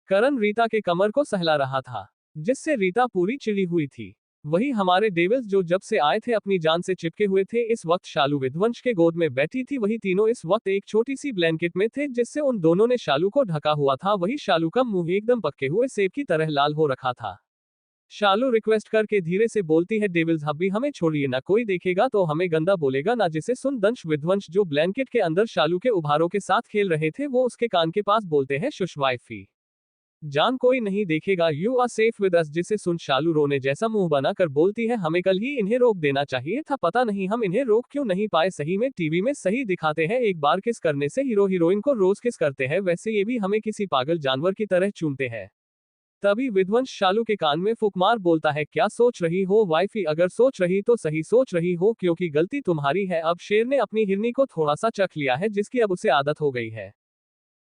A: करण रीता के कमर को सहला रहा था, जिससे रीता पूरी चिड़ी हुई थी। वही हमारे डेविल्स जो जब से आए थे अपनी जान से चिपके हुए थे। इस वक्त शालू विध्वंस के गोद में बैठी थी। वही तीनों इस वक्त एक छोटी सी ब्लैंकेट में थे, जिससे उन दोनों ने शालू को ढका हुआ था। वही शालू का मुंह एकदम पक्के हुए सेब की तरह लाल हो रखा था। शालू रिक्वेस्ट करके धीरे से बोलती है, डेविल्स हब्बी हमें छोड़िए ना, कोई देखेगा तो हमें गंदा बोलेगा ना। जिसे सुन दंश विध्वंस जो ब्लैंकेट के अंदर शालू के उभारों के साथ खेल रहे थे, वो उसके कान के पास बोलते हैं, शुश वाइफी जान कोई नहीं देखेगा, you are safe with us. जिसे सुन शालू रोने जैसा मुंह बनाकर बोलती है, हमें कल ही इन्हें रोक देना चाहिए था, पता नहीं हम इन्हें रोक क्यों नहीं पाए। सही में टीवी में सही दिखाते हैं, एक बार किस करने से हीरो हीरोइन को रोज किस करते हैं, वैसे ये भी हमें किसी पागल जानवर की तरह चूमते हैं। तभी विध्वंस शालू के कान में फूंक मार बोलता है, क्या सोच रही हो वाइफी, अगर सोच रही तो सही सोच रही हो, क्योंकि गलती तुम्हारी है। अब शेर ने अपनी हिरनी को थोड़ा सा चख लिया है, जिसकी अब उसे आदत हो गई है।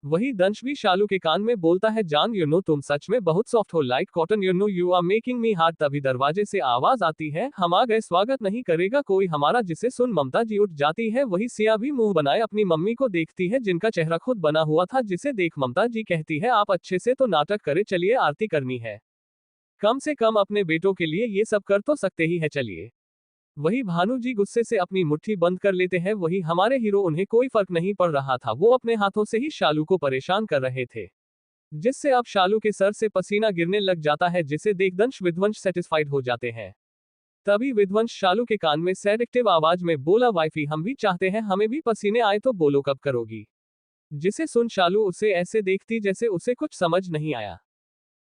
A: वही दंश भी शालू के कान में बोलता है, जान यू नो तुम सच में बहुत सॉफ्ट हो, like cotton, you know you are making me hard. तभी दरवाजे से आवाज आती है, हम आ गए, स्वागत नहीं करेगा कोई हमारा। जिसे सुन ममता जी उठ जाती है। वही सिया भी मुंह बनाए अपनी मम्मी को देखती है, जिनका चेहरा खुद बना हुआ था। जिसे देख ममता जी कहती है, आप अच्छे से तो नाटक करे, चलिए आरती करनी है, कम से कम अपने बेटों के लिए ये सब कर तो सकते ही है, चलिए। वही भानु जी गुस्से से अपनी मुट्ठी बंद कर लेते हैं। वही हमारे हीरो, उन्हें कोई फर्क नहीं पड़ रहा था, वो अपने हाथों से ही शालू को परेशान कर रहे थे, जिससे अब शालू के सर से पसीना गिरने लग जाता है। जिसे देख दंश विध्वंस सेटिस्फाइड हो जाते हैं। तभी विध्वंस शालू के कान में सेडेक्टिव आवाज में बोला, वाइफी हम भी चाहते हैं, हमें भी पसीने आए, तो बोलो कब करोगी। जिसे सुन शालू उसे ऐसे देखती जैसे उसे कुछ समझ नहीं आया।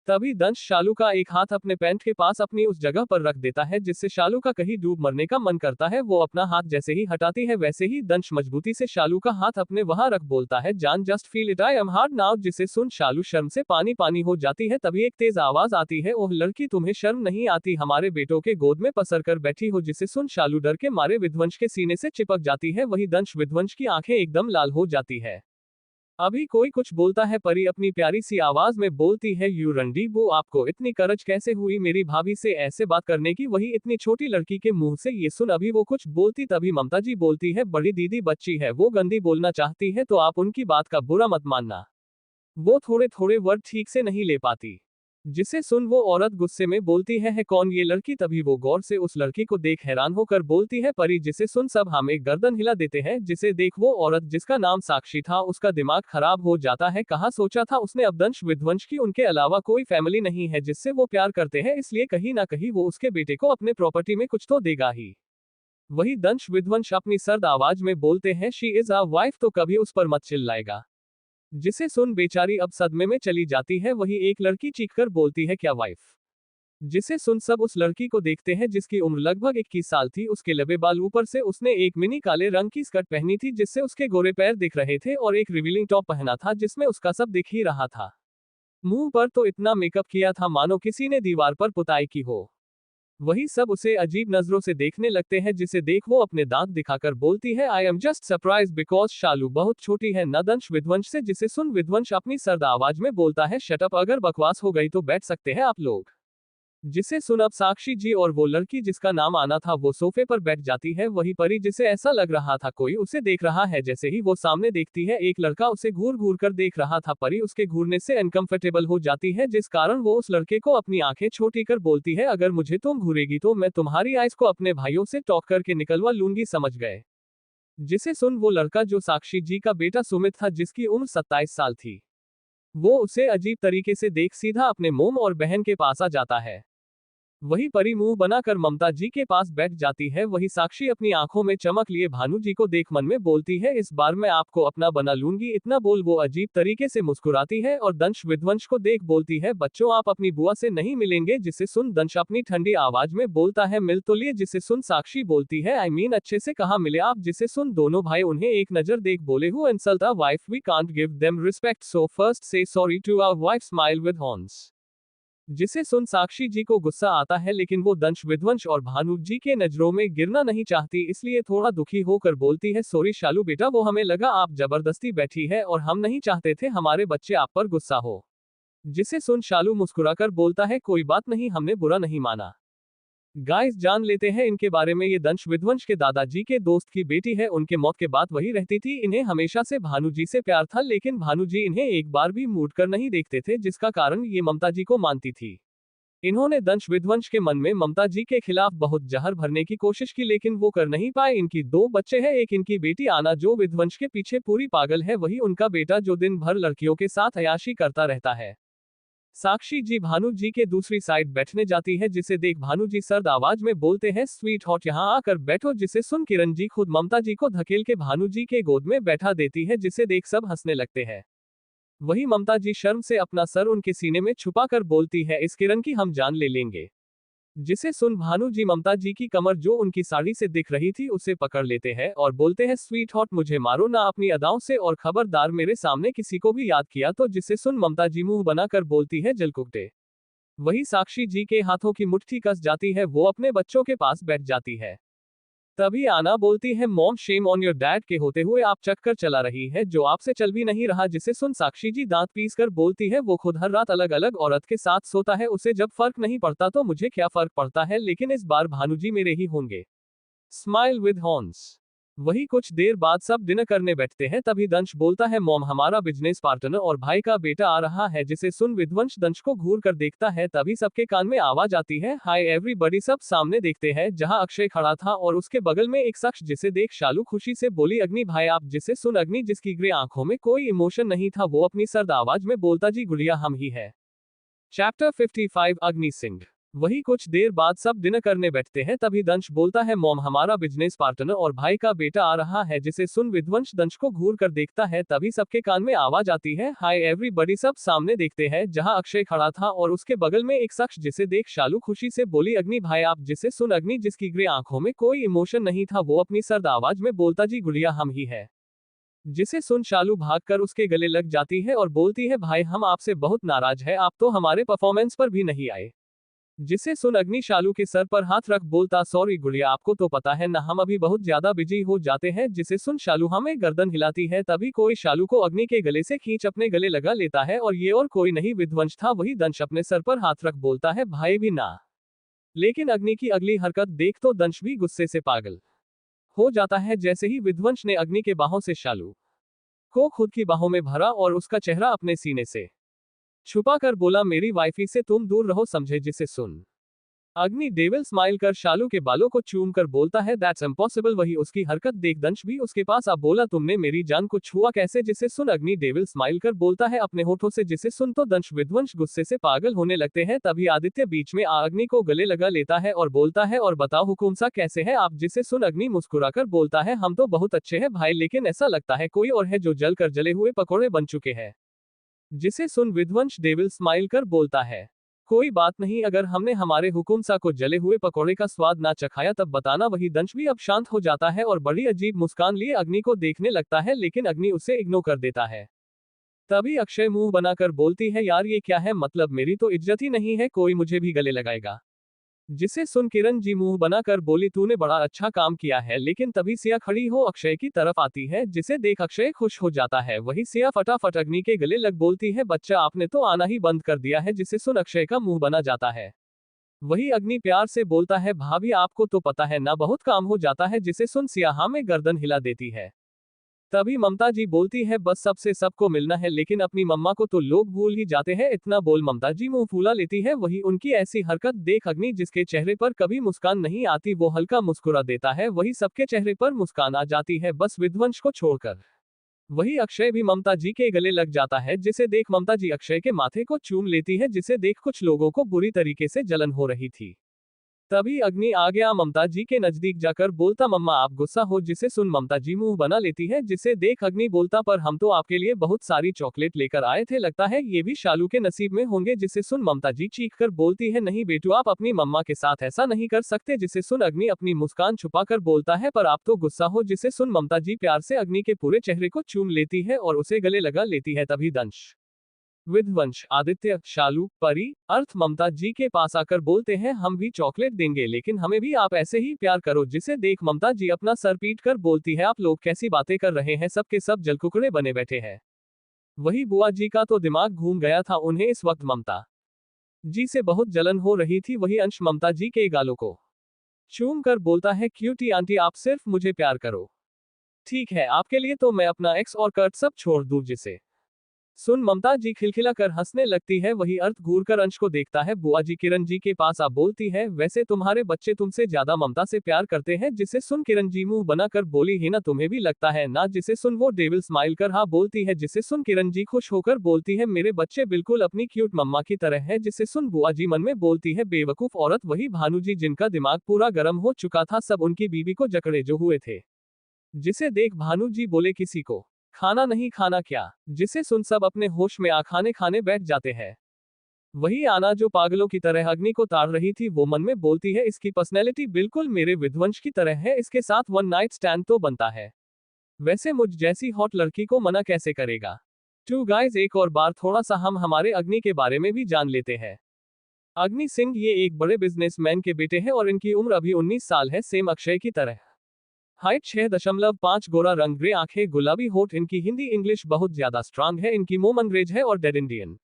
A: तभी दंश शालू का एक हाथ अपने पैंट के पास अपनी उस जगह पर रख देता है जिससे शालू का कहीं डूब मरने का मन करता है। वो अपना हाथ जैसे ही हटाती है वैसे ही दंश मजबूती से शालू का हाथ अपने वहां रख बोलता है, जान just feel it, I am hard now. जिसे सुन शालू शर्म से पानी पानी हो जाती है। तभी एक तेज आवाज आती है, ओह लड़की तुम्हें शर्म नहीं आती, हमारे बेटों के गोद में पसर कर बैठी हो। जिसे सुन शालू डर के मारे विध्वंस के सीने से चिपक जाती है। वही दंश विध्वंस की आंखें एकदम लाल हो जाती है। अभी कोई कुछ बोलता है, परी अपनी प्यारी सी आवाज में बोलती है, यू रणदीप वो आपको इतनी करज कैसे हुई मेरी भाभी से ऐसे बात करने की, वही इतनी छोटी लड़की के मुंह से। ये सुन अभी वो कुछ बोलती तभी ममता जी बोलती है, बड़ी दीदी बच्ची है, वो गंदी बोलना चाहती है तो आप उनकी बात का बुरा मत मानना, वो थोड़े थोड़े वर्ड ठीक से नहीं ले पाती। जिसे सुन वो औरत गुस्से में बोलती है कौन ये लड़की। तभी वो गौर से उस लड़की को देख हैरान होकर बोलती है, परी। जिसे सुन सब हम एक गर्दन हिला देते हैं। जिसे देख वो औरत जिसका नाम साक्षी था उसका दिमाग खराब हो जाता है। कहाँ सोचा था उसने अब दंश विध्वंस की उनके अलावा कोई फैमिली नहीं है जिससे वो प्यार करते हैं, इसलिए कहीं ना कहीं वो उसके बेटे को अपने प्रॉपर्टी में कुछ तो देगा ही। वही दंश विध्वंस अपनी सर्द आवाज में बोलते हैं, शी इज आ वाइफ, तो कभी उस पर मत चिल्लाएगा। जिसे सुन बेचारी अब सदमे में चली जाती है। वही एक लड़की चीखकर बोलती है, क्या वाइफ। जिसे सुन सब उस लड़की को देखते हैं जिसकी उम्र लगभग 21 साल थी। उसके लंबे बाल, ऊपर से उसने एक मिनी काले रंग की स्कर्ट पहनी थी जिससे उसके गोरे पैर दिख रहे थे और एक रिवीलिंग टॉप पहना था जिसमें उसका सब दिख ही रहा था। मुंह पर तो इतना मेकअप किया था मानो किसी ने दीवार पर पुताई की हो। वही सब उसे अजीब नजरों से देखने लगते हैं। जिसे देख वो अपने दांत दिखाकर बोलती है, I am just surprise because Shalu बहुत छोटी है न दंश विध्वंस से। जिसे सुन विध्वंस अपनी सर्द आवाज में बोलता है, शट अप, अगर बकवास हो गई तो बैठ सकते हैं आप लोग। जिसे सुन अब साक्षी जी और वो लड़की जिसका नाम आना था वो सोफे पर बैठ जाती है। वही परी जिसे ऐसा लग रहा था कोई उसे देख रहा है। जैसे ही वो सामने देखती है एक लड़का उसे घूर घूर कर देख रहा था। परी उसके घूरने से अनकंफर्टेबल हो जाती है जिस कारण वो उस लड़के को अपनी आंखें छोटी कर बोलती है, अगर मुझे तुम घूरेगी तो मैं तुम्हारी आइस को अपने भाइयों से टॉक करके निकलवा लूंगी, समझ गए। जिसे सुन वो लड़का जो साक्षी जी का बेटा सुमित था जिसकी उम्र 27 साल थी, वो उसे अजीब तरीके से देख सीधा अपने मोम और बहन के पास आ जाता है। वही परी मुंह बनाकर ममता जी के पास बैठ जाती है। वही साक्षी अपनी आंखों में चमक लिए भानु जी को देख मन में बोलती है, इस बार मैं आपको अपना बना लूंगी। इतना बोल वो अजीब तरीके से मुस्कुराती है और दंश विध्वंस को देख बोलती है, बच्चों आप अपनी बुआ से नहीं मिलेंगे। जिसे सुन दंश अपनी ठंडी आवाज में बोलता है, मिल तो लिए। जिसे सुन साक्षी बोलती है, आई मीन अच्छे से कहा मिले आप। जिसे सुन दोनों भाई उन्हें एक नजर देख बोले, who insult a wife we can't give them respect, so first से sorry to our wife, smile with horns. जिसे सुन साक्षी जी को गुस्सा आता है लेकिन वो दंश विध्वंस और भानु जी के नजरों में गिरना नहीं चाहती, इसलिए थोड़ा दुखी होकर बोलती है, सॉरी शालू बेटा, वो हमें लगा आप जबरदस्ती बैठी है और हम नहीं चाहते थे हमारे बच्चे आप पर गुस्सा हो। जिसे सुन शालू मुस्कुराकर बोलता है, कोई बात नहीं, हमने बुरा नहीं माना। गाइस जान लेते हैं इनके बारे में। ये दंश विध्वंस के दादाजी के दोस्त की बेटी है। उनके मौत के बाद वही रहती थी। इन्हें हमेशा से भानु जी से प्यार था लेकिन भानु जी इन्हें एक बार भी मूड कर नहीं देखते थे जिसका कारण ये ममता जी को मानती थी। इन्होंने दंश विध्वंस के मन में ममता जी के खिलाफ बहुत जहर भरने की कोशिश की लेकिन वो कर नहीं पाए। इनकी 2 बच्चे हैं, एक इनकी बेटी आना जो विध्वंस के पीछे पूरी पागल है, वही उनका बेटा जो दिन भर लड़कियों के साथ अय्याशी करता रहता है। साक्षी जी भानु जी के दूसरी साइड बैठने जाती है। जिसे देख भानु जी सर्द आवाज में बोलते हैं, स्वीट हॉट यहाँ आकर बैठो। जिसे सुन किरण जी खुद ममता जी को धकेल के भानु जी के गोद में बैठा देती है। जिसे देख सब हंसने लगते हैं। वही ममता जी शर्म से अपना सर उनके सीने में छुपा कर बोलती है, इस किरण की हम जान ले लेंगे। जिसे सुन भानु जी ममता जी की कमर जो उनकी साड़ी से दिख रही थी उसे पकड़ लेते हैं और बोलते हैं, स्वीट हॉट मुझे मारो ना अपनी अदाओं से और खबरदार मेरे सामने किसी को भी याद किया तो। जिसे सुन ममता जी मुंह बनाकर बोलती है, जलकुकटे। वही साक्षी जी के हाथों की मुट्ठी कस जाती है, वो अपने बच्चों के पास बैठ जाती है। तभी आना बोलती है, mom shame on your dad के होते हुए आप चक्कर चला रही है जो आपसे चल भी नहीं रहा। जिसे सुन साक्षी जी दांत पीस कर बोलती है, वो खुद हर रात अलग अलग औरत के साथ सोता है, उसे जब फर्क नहीं पड़ता तो मुझे क्या फर्क पड़ता है, लेकिन इस बार भानु जी मेरे ही होंगे। Smile with horns. वही कुछ देर बाद सब डिनर करने बैठते हैं। तभी दंश बोलता है, मॉम हमारा बिजनेस पार्टनर और भाई का बेटा आ रहा है। जिसे सुन विध्वंस दंश को घूर कर देखता है। तभी सबके कान में आवाज आती है, हाय एवरीबॉडी। सब सामने देखते हैं जहां अक्षय खड़ा था और उसके बगल में एक शख्स। जिसे देख शालू खुशी से बोली, अग्नि भाई आप। जिसे सुन अग्नि जिसकी ग्रे आंखों में कोई इमोशन नहीं था वो अपनी सर्द आवाज में बोलता, जी गुड़िया हम ही है। चैप्टर 55 अग्नि सिंह। वही कुछ देर बाद सब डिनर करने बैठते हैं, तभी दंश बोलता है, मॉम हमारा बिजनेस पार्टनर और भाई का बेटा आ रहा है। जिसे सुन विध्वंस दंश को घूर कर देखता है, तभी सबके कान में आवाज आती है, हाय एवरीबॉडी। सब सामने देखते हैं जहां अक्षय खड़ा था और उसके बगल में एक शख्स, जिसे देख शालू खुशी से बोली, अग्नि भाई आप। जिसे सुन अग्नि, जिसकी ग्रे आंखों में कोई इमोशन नहीं था, वो अपनी सर्द आवाज में बोलता, जी गुड़िया हम ही है। जिसे सुन शालू भागकर उसके गले लग जाती है और बोलती है, भाई हम आपसे बहुत नाराज है, आप तो हमारे परफॉर्मेंस पर भी नहीं आए। जिसे सुन अग्नि शालू के सर पर हाथ रख बोलता, सॉरी गुड़िया आपको तो पता है ना, हम अभी बहुत ज्यादा बिजी हो जाते हैं। जिसे सुन शालू हमें गर्दन हिलाती है, तभी कोई शालू को अग्नि के गले से खींच अपने गले लगा लेता है और ये और कोई नहीं विध्वंस था। वही दंश अपने सर पर हाथ रख बोलता है, भाई भी ना। लेकिन अग्नि की अगली हरकत देख तो दंश भी गुस्से से पागल हो जाता है। जैसे ही विध्वंस ने अग्नि के बाहों से शालू को खुद की बाहों में भरा और उसका चेहरा अपने सीने से छुपा कर बोला, मेरी वाइफी से तुम दूर रहो समझे। जिसे सुन अग्नि डेविल स्माइल कर शालू के बालों को चूम कर बोलता है, दैट्स इम्पॉसिबल। वही उसकी हरकत देख दंश भी उसके पास आ बोला, तुमने मेरी जान को छुआ कैसे। जिसे सुन अग्नि डेविल स्माइल कर बोलता है अपने होठों से। जिसे सुन तो दंश विध्वंस गुस्से से पागल होने लगते हैं। तभी आदित्य बीच में आ अग्नि को गले लगा लेता है और बोलता है, और बताओ हुकुम सा कैसे है आप। जिसे सुन अग्नि मुस्कुराकर बोलता है, हम तो बहुत अच्छे हैं भाई, लेकिन ऐसा लगता है कोई और है जो जल कर जले हुए पकौड़े बन चुके हैं। जिसे सुन विध्वंस डेविल स्माइल कर बोलता है, कोई बात नहीं, अगर हमने हमारे हुकुम सा को जले हुए पकौड़े का स्वाद ना चखाया तब बताना। वही दंश भी अब शांत हो जाता है और बड़ी अजीब मुस्कान लिए अग्नि को देखने लगता है, लेकिन अग्नि उसे इग्नोर कर देता है। तभी अक्षय मुंह बनाकर बोलती है, यार ये क्या है, मतलब मेरी तो इज्जत ही नहीं है, कोई मुझे भी गले लगाएगा। जिसे सुन किरण जी मुंह बनाकर बोली, तूने बड़ा अच्छा काम किया है। लेकिन तभी सिया खड़ी हो अक्षय की तरफ आती है, जिसे देख अक्षय खुश हो जाता है। वही सिया फटाफट अग्नि के गले लग बोलती है, बच्चा आपने तो आना ही बंद कर दिया है। जिसे सुन अक्षय का मुंह बना जाता है। वही अग्नि प्यार से बोलता है, भाभी आपको तो पता है ना, बहुत काम हो जाता है। जिसे सुन सिया हाँ में गर्दन हिला देती है। तभी ममता जी बोलती है, बस सबसे सबको मिलना है, लेकिन अपनी मम्मा को तो लोग भूल ही जाते हैं। इतना बोल ममता जी मुंह फूला लेती है। वही उनकी ऐसी हरकत देख अग्नि, जिसके चेहरे पर कभी मुस्कान नहीं आती, वो हल्का मुस्कुरा देता है। वही सबके चेहरे पर मुस्कान आ जाती है, बस विध्वंस को छोड़कर। वही अक्षय भी ममता जी के गले लग जाता है। जिसे देख ममता जी अक्षय के माथे को चूम लेती है। जिसे देख कुछ लोगों को बुरी तरीके से जलन हो रही थी। तभी अग्नि आ गया ममता जी के नजदीक जाकर बोलता, मम्मा आप गुस्सा हो। जिसे सुन ममता जी मुंह बना लेती है। जिसे देख अग्नि बोलता, पर हम तो आपके लिए बहुत सारी चॉकलेट लेकर आए थे, लगता है ये भी शालू के नसीब में होंगे। जिसे सुन ममता जी चीख कर बोलती है, नहीं बेटू आप अपनी मम्मा के साथ ऐसा नहीं कर सकते। जिसे सुन अग्नि अपनी मुस्कान छुपाकर बोलता है, पर आप तो गुस्सा हो। जिसे सुन ममता जी प्यार से अग्नि के पूरे चेहरे को चूम लेती है और उसे गले लगा लेती है। तभी दंश विध्वंस आदित्य शालू परी अर्थ ममता जी के पास आकर बोलते हैं, हम भी चॉकलेट देंगे, लेकिन हमें भी आप ऐसे ही प्यार करो। जिसे देख ममता जी अपना सर पीट कर बोलती है, आप लोग कैसी बातें कर रहे हैं, सबके सब जलकुकड़े बने बैठे हैं। वही बुआ जी का तो दिमाग घूम गया था, उन्हें इस वक्त ममता जी से बहुत जलन हो रही थी। वही अंश ममता जी के गालों को चूम कर बोलता है, क्यूटी आंटी आप सिर्फ मुझे प्यार करो, ठीक है आपके लिए तो मैं अपना एक्स और कर्ट सब छोड़ दूं। जिसे सुन ममता जी खिलखिलाकर हंसने लगती है। वही अर्थ घूरकर अंश को देखता है। बुआ जी किरण जी के पास आ बोलती है, वैसे तुम्हारे बच्चे तुमसे ज्यादा ममता से प्यार करते हैं। जिसे सुन किरण जी मुंह बनाकर बोली, है ना, तुम्हें भी लगता है ना। जिसे सुन वो डेविल स्माइल कर हाँ बोलती है। जिसे सुन किरण जी खुश होकर बोलती है, मेरे बच्चे बिल्कुल अपनी क्यूट मम्मा की तरह है। जिसे सुन बुआ जी मन में बोलती है, बेवकूफ औरत। वही भानु जी, जिनका दिमाग पूरा गर्म हो चुका था, सब उनकी बीबी को जकड़े जो हुए थे। जिसे देख भानु जी बोले, किसी को खाना नहीं खाना क्या। जिसे सुन सब अपने होश में आ खाने खाने बैठ जाते हैं। वही आना जो पागलों की तरह अग्नि को ताड़ रही थी, वो मन में बोलती है, इसकी पर्सनैलिटी बिल्कुल मेरे विध्वंस की तरह है, इसके साथ वन नाइट स्टैंड तो बनता है। वैसे मुझ जैसी हॉट लड़की को मना कैसे करेगा। टू गाइज, एक और बार थोड़ा सा हम हमारे अग्नि के बारे में भी जान लेते हैं। अग्नि सिंह ये एक बड़े बिजनेसमैन के बेटे हैं और इनकी उम्र अभी 19 साल है, सेम अक्षय की तरह। हाइट 6.5, गोरा रंग, ग्रे आंखें, गुलाबी होठ। इनकी हिंदी इंग्लिश बहुत ज्यादा स्ट्रांग है। इनकी मोम अंग्रेज है और डेड इंडियन।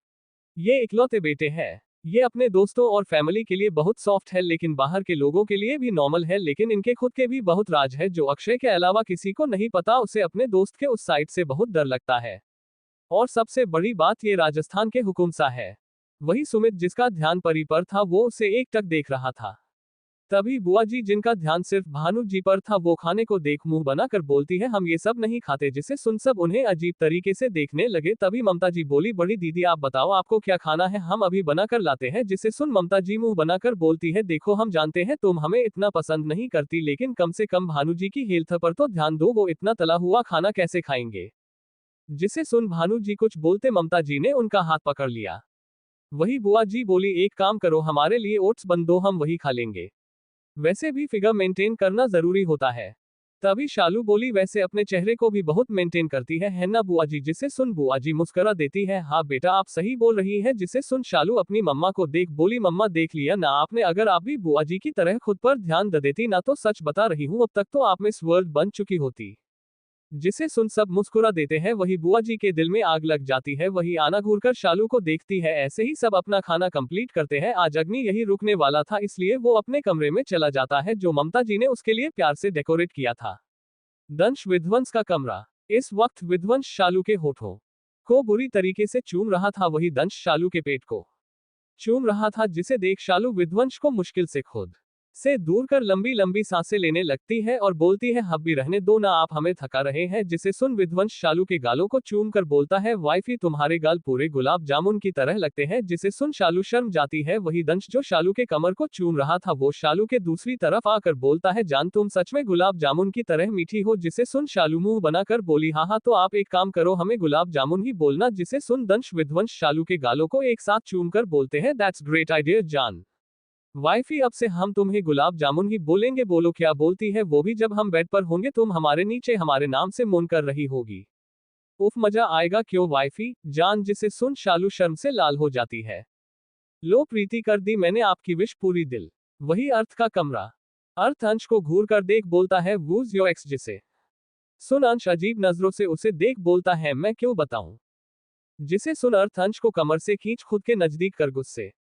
A: ये इकलौते बेटे हैं। ये अपने दोस्तों और फैमिली के लिए बहुत सॉफ्ट है, लेकिन बाहर के लोगों के लिए भी नॉर्मल है। लेकिन इनके खुद के भी बहुत राज है, जो अक्षय के अलावा किसी को नहीं पता। उसे अपने दोस्त के उस साइड से बहुत डर लगता है। और सबसे बड़ी बात, ये राजस्थान के हुकुम सा है। वही सुमित, जिसका ध्यान परी पर था, वो उसे एकटक देख रहा था। तभी बुआ जी, जिनका ध्यान सिर्फ भानु जी पर था, वो खाने को देख मुंह बनाकर बोलती है, हम ये सब नहीं खाते, जिसे सुन सब उन्हें अजीब तरीके से देखने लगे। तभी ममता जी बोली, बड़ी दीदी आप बताओ आपको क्या खाना है, हम अभी बना कर लाते हैं। जिसे सुन ममता जी मुंह बनाकर बोलती है, देखो हम जानते हैं तुम हमें इतना पसंद नहीं करती, लेकिन कम से कम भानु जी की हेल्थ पर तो ध्यान दो, वो इतना तला हुआ खाना कैसे खाएंगे। जिसे सुन भानु जी कुछ बोलते ममता जी ने उनका हाथ पकड़ लिया। वही बुआ जी बोली, एक काम करो, हमारे लिए ओट्स बन दो, हम वही खा लेंगे, वैसे भी फिगर मेंटेन करना जरूरी होता है। तभी शालू बोली, वैसे अपने चेहरे को भी बहुत मेंटेन करती है ना बुआ जी। जिसे सुन बुआ जी मुस्कुरा देती है, हाँ बेटा आप सही बोल रही है। जिसे सुन शालू अपनी मम्मा को देख बोली, मम्मा देख लिया ना आपने, अगर आप भी बुआ जी की तरह खुद पर ध्यान दे देती ना, तो सच बता रही हूँ अब तक तो आप मिस वर्ल्ड बन चुकी होती। जिसे सुन सब मुस्कुरा देते हैं। वही बुआ जी के दिल में आग लग जाती है। वही आना घूरकर शालू को देखती है। ऐसे ही सब अपना खाना कंप्लीट करते हैं। आज अग्नि यही रुकने वाला था, इसलिए वो अपने कमरे में चला जाता है, जो ममता जी ने उसके लिए प्यार से डेकोरेट किया था। दंश विध्वंस का कमरा। इस वक्त विध्वंस शालू के होठों को बुरी तरीके से चूम रहा था। वही दंश शालू के पेट को चूम रहा था, जिसे देख शालू विध्वंस को मुश्किल से खुद से दूर कर लंबी लंबी सांसें लेने लगती है और बोलती है, अब भी रहने दो ना, आप हमें थका रहे हैं। जिसे सुन विध्वंस शालू के गालों को चूम कर बोलता है, वाइफी तुम्हारे गाल पूरे गुलाब जामुन की तरह लगते हैं। जिसे सुन शालू शर्म जाती है। वही दंश जो शालू के कमर को चूम रहा था, वो शालू के दूसरी तरफ आकर बोलता है, जान तुम सच में गुलाब जामुन की तरह मीठी हो। जिसे सुन शालू मुंह बनाकर बोली, हाँ हाँ, तो आप एक काम करो, हमें गुलाब जामुन ही बोलना। जिसे सुन दंश विध्वंस शालू के गालों को एक साथ चूम कर बोलते हैं, दैट्स ग्रेट आइडिया जान वाइफी, अब से हम तुम्हें गुलाब जामुन ही बोलेंगे। बोलो क्या बोलती है, वो भी जब हम बेड पर होंगे, तुम हमारे नीचे हमारे नाम से मौन कर रही होगी। उफ मजा आएगा क्यों वाइफी जान। जिसे सुन शालू शर्म से लाल हो जाती है। लो प्रीति कर दी मैंने आपकी विश पूरी दिल। वही अर्थ का कमरा। अर्थ अंश को घूर कर देख बोलता है, वूज योर एक्स। जिसे सुन अंश अजीब नजरों से उसे देख बोलता है, मैं क्यों बताऊं। जिसे सुन अर्थ अंश को कमर से खींच खुद के नजदीक कर गुस्से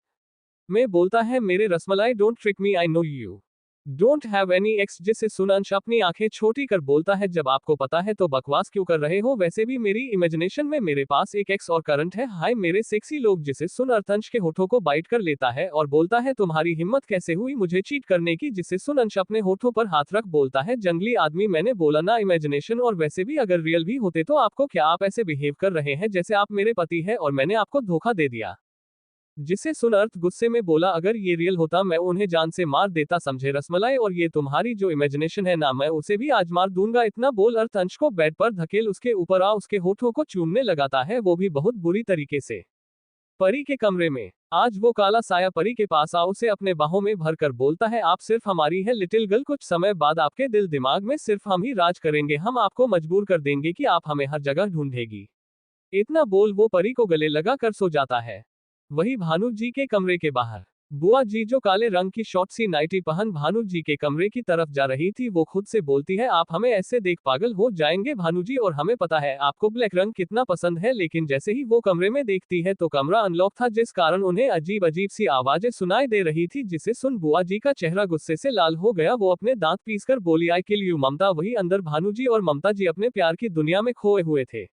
A: में बोलता है, मेरे rasmalai don't trick me, I know you don't have any x. जिसे सुन अंश अपनी आंखें छोटी कर बोलता है, जब आपको पता है तो बकवास क्यों कर रहे हो, वैसे भी मेरी इमेजिनेशन में मेरे पास एक एक्स और करंट है, हाय मेरे सेक्सी लोग। जिसे सुन अर्थंश के होठों को बाइट कर लेता है और बोलता है, तुम्हारी हिम्मत कैसे हुई मुझे चीट करने की। जिसे सुन अंश अपने होठों पर हाथ रख बोलता है, जंगली आदमी मैंने बोला ना इमेजिनेशन, और वैसे भी अगर रियल भी होते तो आपको क्या, आप ऐसे बिहेव कर रहे हैं जैसे आप मेरे पति है और मैंने आपको धोखा दे दिया। जिसे सुन अर्थ गुस्से में बोला, अगर ये रियल होता मैं उन्हें जान से मार देता समझे रसमलाई, और ये तुम्हारी जो इमेजिनेशन है ना, मैं उसे भी आज मार दूंगा। इतना बोल अर्थ अंश को बेड पर धकेल उसके ऊपर आ उसके होठों को चूमने लगाता है, वो भी बहुत बुरी तरीके से। परी के कमरे में आज वो काला साया परी के पास आ उसे अपने बाहों में भरकर बोलता है, आप सिर्फ हमारी है लिटिल गर्ल, कुछ समय बाद आपके दिल दिमाग में सिर्फ हम ही राज करेंगे, हम आपको मजबूर कर देंगे कि आप हमें हर जगह ढूंढेगी। इतना बोल वो परी को गले लगा कर सो जाता है। वही भानु जी के कमरे के बाहर बुआ जी जो काले रंग की शॉर्ट सी नाइटी पहन भानु जी के कमरे की तरफ जा रही थी, वो खुद से बोलती है, आप हमें ऐसे देख पागल हो जाएंगे भानु जी, और हमें पता है आपको ब्लैक रंग कितना पसंद है। लेकिन जैसे ही वो कमरे में देखती है तो कमरा अनलॉक था, जिस कारण उन्हें अजीब अजीब सी आवाजें सुनाई दे रही थी। जिसे सुन बुआ जी का चेहरा गुस्से से लाल हो गया, वो अपने दांत पीसकर बोली, आई किल यू ममता। वही अंदर भानु जी और ममता जी अपने प्यार की दुनिया में खोए हुए थे।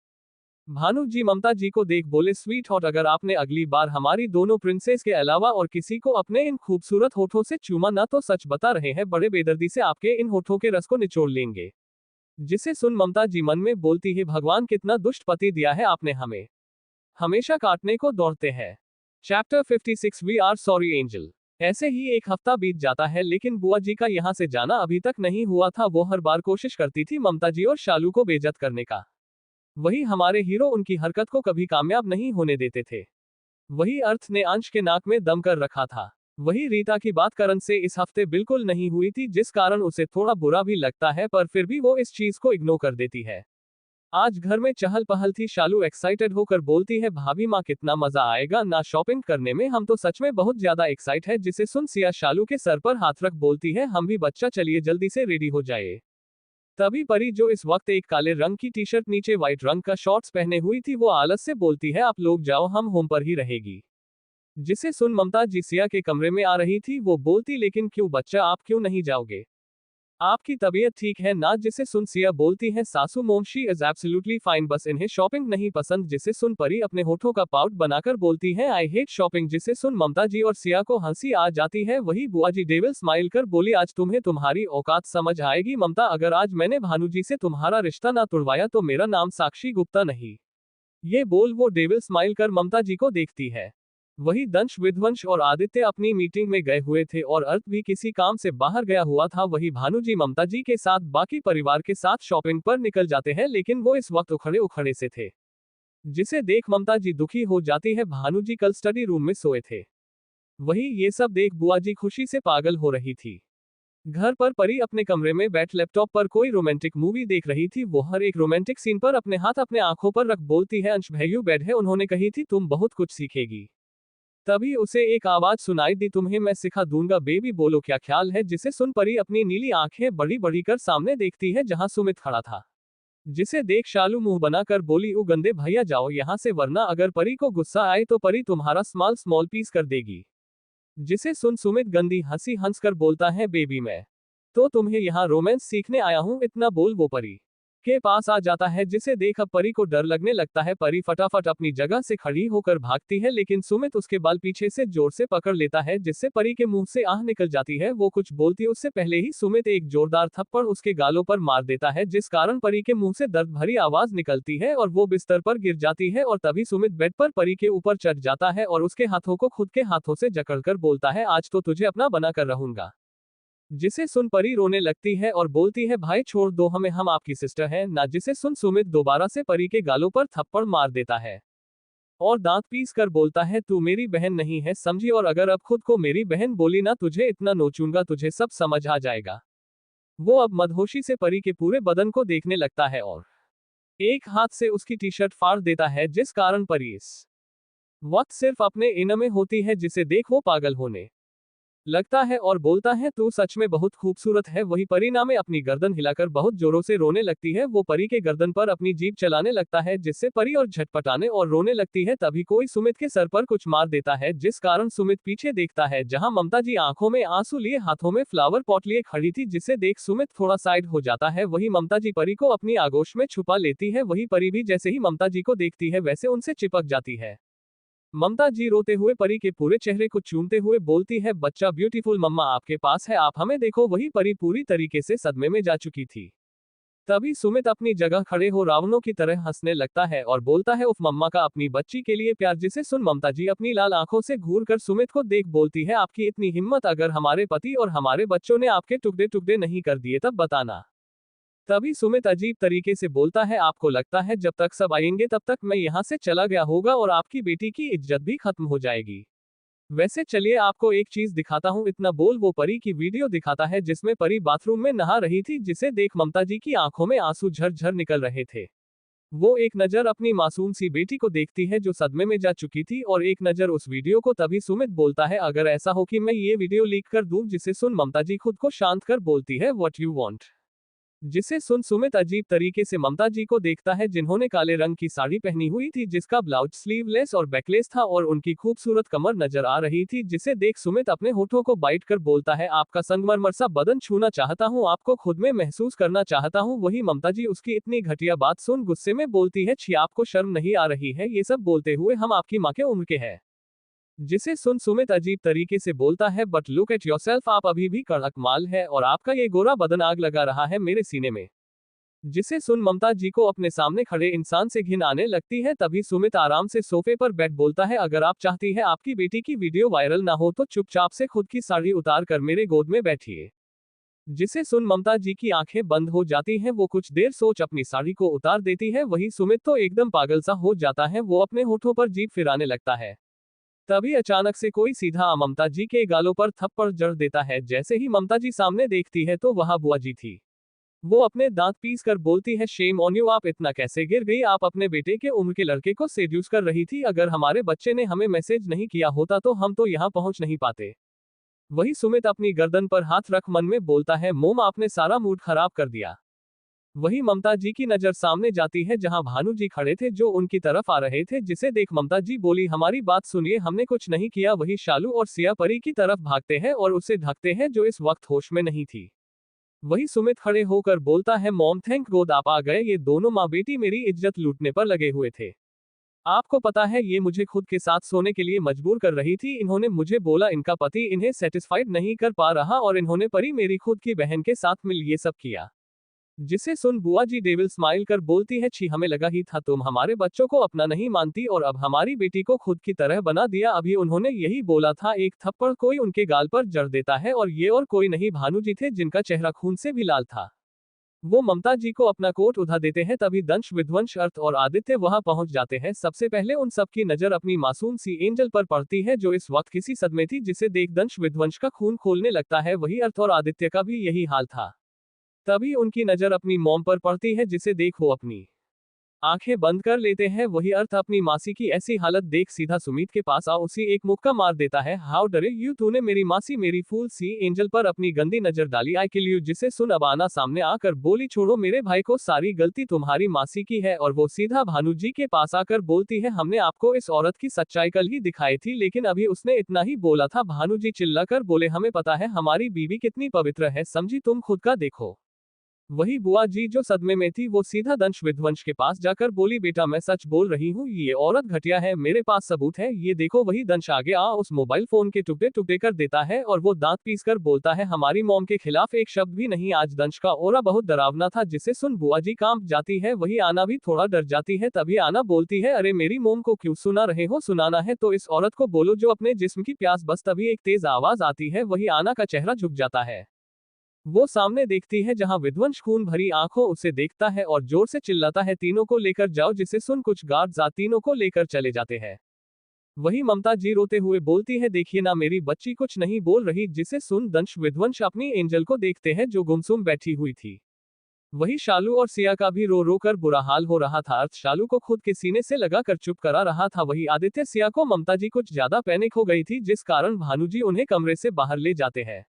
A: भानु जी ममता जी को देख बोले, स्वीट हॉट, अगर आपने अगली बार हमारी दोनों प्रिंसेस के अलावा और किसी को अपने इन खूबसूरत होठों से चूमा ना, तो सच बता रहे हैं बड़े बेदर्दी से आपके इन होठों के रस को निचोड़ लेंगे। जिसे सुन ममता जी मन में बोलती है, भगवान कितना दुष्ट पति दिया है आपने हमें, हमेशा काटने को दौड़ते हैं। Chapter 56 we are sorry angel. ऐसे ही एक हफ्ता बीत जाता है, लेकिन बुआ जी का यहाँ से जाना अभी तक नहीं हुआ था। वो हर बार कोशिश करती थी ममता जी और शालू को बेइज्जत करने का। वही हमारे हीरो उनकी हरकत को कभी कामयाब नहीं होने देते थे। वही अर्थ ने अंश के नाक में दम कर रखा था। वही रीता की बात करण से इस हफ्ते बिल्कुल नहीं हुई थी, जिस कारण उसे थोड़ा बुरा भी लगता है, पर फिर भी वो इस चीज को इग्नोर कर देती है। आज घर में चहल पहल थी। शालू एक्साइटेड होकर बोलती है, भाभी माँ कितना मजा आएगा ना शॉपिंग करने में, हम तो सच में बहुत ज्यादा एक्साइट है। जिसे सुन सिया शालू के सर पर हाथ रख बोलती है, हम भी बच्चा, चलिए जल्दी से रेडी हो जाए। तभी परी जो इस वक्त एक काले रंग की टी शर्ट नीचे व्हाइट रंग का शॉर्ट्स पहने हुई थी, वो आलस से बोलती है, आप लोग जाओ, हम होम पर ही रहेगी। जिसे सुन ममता जी सिया के कमरे में आ रही थी, वो बोलती, लेकिन क्यों बच्चा, आप क्यों नहीं जाओगे, आपकी तबीयत ठीक है ना? जिसे सुन सिया बोलती है सासू मोम शी इज एब्सोल्युटली फाइन, बस इन्हें शॉपिंग नहीं पसंद। जिसे सुन परी अपने होठों का पाउट बनाकर बोलती है आई हेट शॉपिंग। जिसे सुन ममता जी और सिया को हंसी आ जाती है। वही बुआ जी डेविल स्माइल कर बोली आज तुम्हें तुम्हारी औकात समझ आएगी ममता, अगर आज मैंने भानु जी से तुम्हारा रिश्ता ना तुड़वाया तो मेरा नाम साक्षी गुप्ता नहीं। ये बोल वो डेविल स्माइल कर ममता जी को देखती है। वही दंश विध्वंश और आदित्य अपनी मीटिंग में गए हुए थे और अर्थ भी किसी काम से बाहर गया हुआ था। वही भानु जी ममता जी के साथ बाकी परिवार के साथ शॉपिंग पर निकल जाते हैं, लेकिन वो इस वक्त उखड़े उखड़े से थे। जिसे देख ममता जी दुखी हो जाती है। भानु जी कल स्टडी रूम में सोए थे। वही ये सब देख बुआ जी खुशी से पागल हो रही थी। घर पर परी अपने कमरे में बैठ लैपटॉप पर कोई रोमांटिक मूवी देख रही थी। वो हर एक रोमांटिक सीन पर अपने हाथ अपने आंखों पर रख बोलती है अंश भैयू बेड है, उन्होंने कही थी तुम बहुत कुछ सीखेगी। तभी उसे एक आवाज सुनाई दी तुम्हें मैं सिखा दूंगा बेबी, बोलो क्या ख्याल है। जिसे सुन परी अपनी नीली आंखें बड़ी बड़ी कर सामने देखती है जहां सुमित खड़ा था। जिसे देख शालू मुंह बनाकर बोली ओ गंदे भैया जाओ यहां से, वरना अगर परी को गुस्सा आए तो परी तुम्हारा स्मॉल स्मॉल पीस कर देगी। जिसे सुन सुमित गंदी हंसी हंसकर बोलता है बेबी मैं तो तुम्हें यहाँ रोमांस सीखने आया हूँ। इतना बोल वो परी के पास आ जाता है। जिसे देख अब परी को डर लगने लगता है। परी फटाफट अपनी जगह से खड़ी होकर भागती है, लेकिन सुमित उसके बाल पीछे से जोर से पकड़ लेता है, जिससे परी के मुंह से आह निकल जाती है। वो कुछ बोलती उससे पहले ही सुमित एक जोरदार थप्पड़ उसके गालों पर मार देता है, जिस कारण परी के मुंह से दर्द भरी आवाज निकलती है और वो बिस्तर पर गिर जाती है। और तभी सुमित बेड पर परी के ऊपर चढ़ जाता है और उसके हाथों को खुद के हाथों से जकड़कर बोलता है आज तो तुझे अपना बना कर रहूंगा। जिसे सुन परी रोने लगती है और बोलती है भाई छोड़ दो हमें, हम आपकी सिस्टर हैं ना। जिसे सुन सुमित दोबारा से परी के गालों पर थप्पड़ मार देता है और दांत पीस कर बोलता है तू मेरी बहन नहीं है समझी, और अगर अब खुद को मेरी बहन बोली ना तुझे इतना नोचूंगा तुझे सब समझ आ जाएगा। वो अब मदहोशी से परी के पूरे बदन को देखने लगता है और एक हाथ से उसकी टी शर्ट फाड़ देता है, जिस कारण परी इस वक्त सिर्फ अपने इन में होती है। जिसे देख वो पागल होने लगता है और बोलता है तू सच में बहुत खूबसूरत है। वही परी ना में अपनी गर्दन हिलाकर बहुत जोरों से रोने लगती है। वो परी के गर्दन पर अपनी जीभ चलाने लगता है, जिससे परी और झटपटाने और रोने लगती है। तभी कोई सुमित के सर पर कुछ मार देता है, जिस कारण सुमित पीछे देखता है जहां ममता जी आंखों में आंसू लिए हाथों में फ्लावर पॉट लिए खड़ी थी। जिसे देख सुमित थोड़ा साइड हो जाता है। वही ममता जी परी को अपनी आगोश में छुपा लेती है। वही परी भी जैसे ही ममता जी को देखती है वैसे उनसे चिपक जाती है। ममता जी रोते हुए परी के पूरे चेहरे को चूमते हुए बोलती है बच्चा ब्यूटीफुल मम्मा आपके पास है, आप हमें देखो। वही परी पूरी तरीके से सदमे में जा चुकी थी। तभी सुमित अपनी जगह खड़े हो रावणों की तरह हंसने लगता है और बोलता है उफ मम्मा का अपनी बच्ची के लिए प्यार। जिसे सुन ममता जी अपनी लाल आंखों से घूर कर सुमित को देख बोलती है आपकी इतनी हिम्मत, अगर हमारे पति और हमारे बच्चों ने आपके टुकड़े टुकड़े नहीं कर दिए तब बताना। तभी सुमित अजीब तरीके से बोलता है आपको लगता है जब तक सब आएंगे तब तक मैं यहाँ से चला गया होगा और आपकी बेटी की इज्जत भी खत्म हो जाएगी। वैसे चलिए आपको एक चीज दिखाता हूँ। इतना बोल वो परी की वीडियो दिखाता है जिसमें परी बाथरूम में नहा रही थी। जिसे देख ममता जी की आंखों में आंसू झरझर निकल रहे थे। वो एक नजर अपनी मासूम सी बेटी को देखती है जो सदमे में जा चुकी थी और एक नजर उस वीडियो को। तभी सुमित बोलता है अगर ऐसा हो कि मैं ये वीडियो लीक कर दूं। जिसे सुन ममता जी खुद को शांत कर बोलती है व्हाट यू वांट। जिसे सुन सुमित अजीब तरीके से ममता जी को देखता है जिन्होंने काले रंग की साड़ी पहनी हुई थी, जिसका ब्लाउज स्लीवलेस और बैकलेस था और उनकी खूबसूरत कमर नजर आ रही थी। जिसे देख सुमित अपने होठों को बाइट कर बोलता है आपका संगमरमर सा बदन छूना चाहता हूँ, आपको खुद में महसूस करना चाहता हूँ। वही ममता जी उसकी इतनी घटिया बात सुन गुस्से में बोलती है छी आपको शर्म नहीं आ रही है ये सब बोलते हुए, हम आपकी माँ के उम्र के हैं। जिसे सुन सुमित अजीब तरीके से बोलता है बट लुक एट योरसेल्फ, आप अभी भी कड़क माल है और आपका ये गोरा बदन आग लगा रहा है मेरे सीने में। जिसे सुन ममता जी को अपने सामने खड़े इंसान से घिन आने लगती है। तभी सुमित आराम से सोफे पर बैठ बोलता है अगर आप चाहती है आपकी बेटी की वीडियो वायरल ना हो तो चुपचाप से खुद की साड़ी उतार कर मेरे गोद में बैठिए। जिसे सुन ममता जी की आंखें बंद हो जाती हैं। वो कुछ देर सोच अपनी साड़ी को उतार देती है। वही सुमित तो एकदम पागल सा हो जाता है। वो अपने होठों पर जीभ फिराने लगता है। तभी अचानक से कोई सीधा ममता जी के गालों पर थप्पड़ जड़ देता है। जैसे ही ममता जी सामने देखती है तो वहां बुआ जी थी। वो अपने दांत पीस कर बोलती है शेम ऑन यू, आप इतना कैसे गिर गई, आप अपने बेटे के उम्र के लड़के को सेड्यूस कर रही थी। अगर हमारे बच्चे ने हमें मैसेज नहीं किया होता तो हम तो यहाँ पहुंच नहीं पाते। वही सुमित अपनी गर्दन पर हाथ रख मन में बोलता है मोम आपने सारा मूड खराब कर दिया। वही ममता जी की नजर सामने जाती है जहां भानु जी खड़े थे जो उनकी तरफ आ रहे थे। जिसे देख ममता जी बोली हमारी बात सुनिए, हमने कुछ नहीं किया। वही शालू और सिया परी की तरफ भागते हैं और उसे ढकते हैं जो इस वक्त होश में नहीं थी। वही सुमित खड़े होकर बोलता है, मॉम थैंक गॉड आप आ गए, ये दोनों माँ बेटी मेरी इज्जत लूटने पर लगे हुए थे। आपको पता है ये मुझे खुद के साथ सोने के लिए मजबूर कर रही थी, इन्होंने मुझे बोला इनका पति इन्हें सेटिस्फाइड नहीं कर पा रहा और इन्होंने परी मेरी खुद की बहन के साथ मिल ये सब किया। जिसे सुन बुआ जी डेविल स्माइल कर बोलती है, छी हमें लगा ही था तुम हमारे बच्चों को अपना नहीं मानती और अब हमारी बेटी को खुद की तरह बना दिया। अभी उन्होंने यही बोला था, एक थप्पड़ कोई उनके गाल पर जड़ देता है और ये और कोई नहीं भानु जी थे जिनका चेहरा खून से भी लाल था। वो ममता जी को अपना कोट उठा देते हैं, तभी दंश विध्वंस अर्थ और आदित्य वहां पहुंच जाते हैं। सबसे पहले उन सबकी नजर अपनी मासूम सी एंजल पर पड़ती है जो इस वक्त किसी सदमे थी, जिसे देख दंश विध्वंस का खून खोलने लगता है। वही अर्थ और आदित्य का भी यही हाल था। तभी उनकी नजर अपनी मॉम पर पड़ती है जिसे देख वो अपनी आंखें बंद कर लेते हैं। वही अर्थ अपनी मासी की ऐसी हालत देख सीधा सुमित के पास आ उसी एक मुक्का मार देता है। हाउ डरे यू, तूने मेरी मासी मेरी फूल सी एंजल पर अपनी गंदी नजर डाली, आई किल यू। जिसे सुन अब आना सामने आकर बोली, छोड़ो मेरे भाई को, सारी गलती तुम्हारी मासी की है। और वो सीधा भानु जी के पास आकर बोलती है, हमने आपको इस औरत की सच्चाई कल ही दिखाई थी, लेकिन अभी उसने इतना ही बोला था। भानु जी चिल्लाकर बोले, हमें पता है हमारी बीवी कितनी पवित्र है, समझी, तुम खुद का देखो। वही बुआ जी जो सदमे में थी वो सीधा दंश विध्वंस के पास जाकर बोली, बेटा मैं सच बोल रही हूँ, ये औरत घटिया है, मेरे पास सबूत है, ये देखो। वही दंश आगे आ उस मोबाइल फोन के टुकड़े टुकड़े कर देता है और वो दांत पीस कर बोलता है, हमारी मॉम के खिलाफ एक शब्द भी नहीं। आज दंश का ओरा बहुत डरावना था जिसे सुन बुआ जी कांप जाती है। वही आना भी थोड़ा डर जाती है। तभी आना बोलती है, अरे मेरी मोम को क्यों सुना रहे हो, सुनाना है तो इस औरत को बोलो जो अपने जिस्म की प्यास। बस तभी एक तेज आवाज आती है। वही आना का चेहरा झुक जाता है। वो सामने देखती है जहां विध्वंस खून भरी आंखों उसे देखता है और जोर से चिल्लाता है, तीनों को लेकर जाओ। जिसे सुन कुछ गार्ड्स तीनों को लेकर चले जाते हैं। वही ममता जी रोते हुए बोलती है, देखिए ना मेरी बच्ची कुछ नहीं बोल रही। जिसे सुन दंश विध्वंस अपनी एंजल को देखते हैं जो गुमसुम बैठी हुई थी। वही शालू और सिया का भी रो रो कर बुरा हाल हो रहा था। अर्थ शालू को खुद के सीने से लगा कर चुप करा रहा था। वही आदित्य सिया को ममता जी कुछ ज्यादा पैनिक हो गई थी, जिस कारण भानु जी उन्हें कमरे से बाहर ले जाते हैं।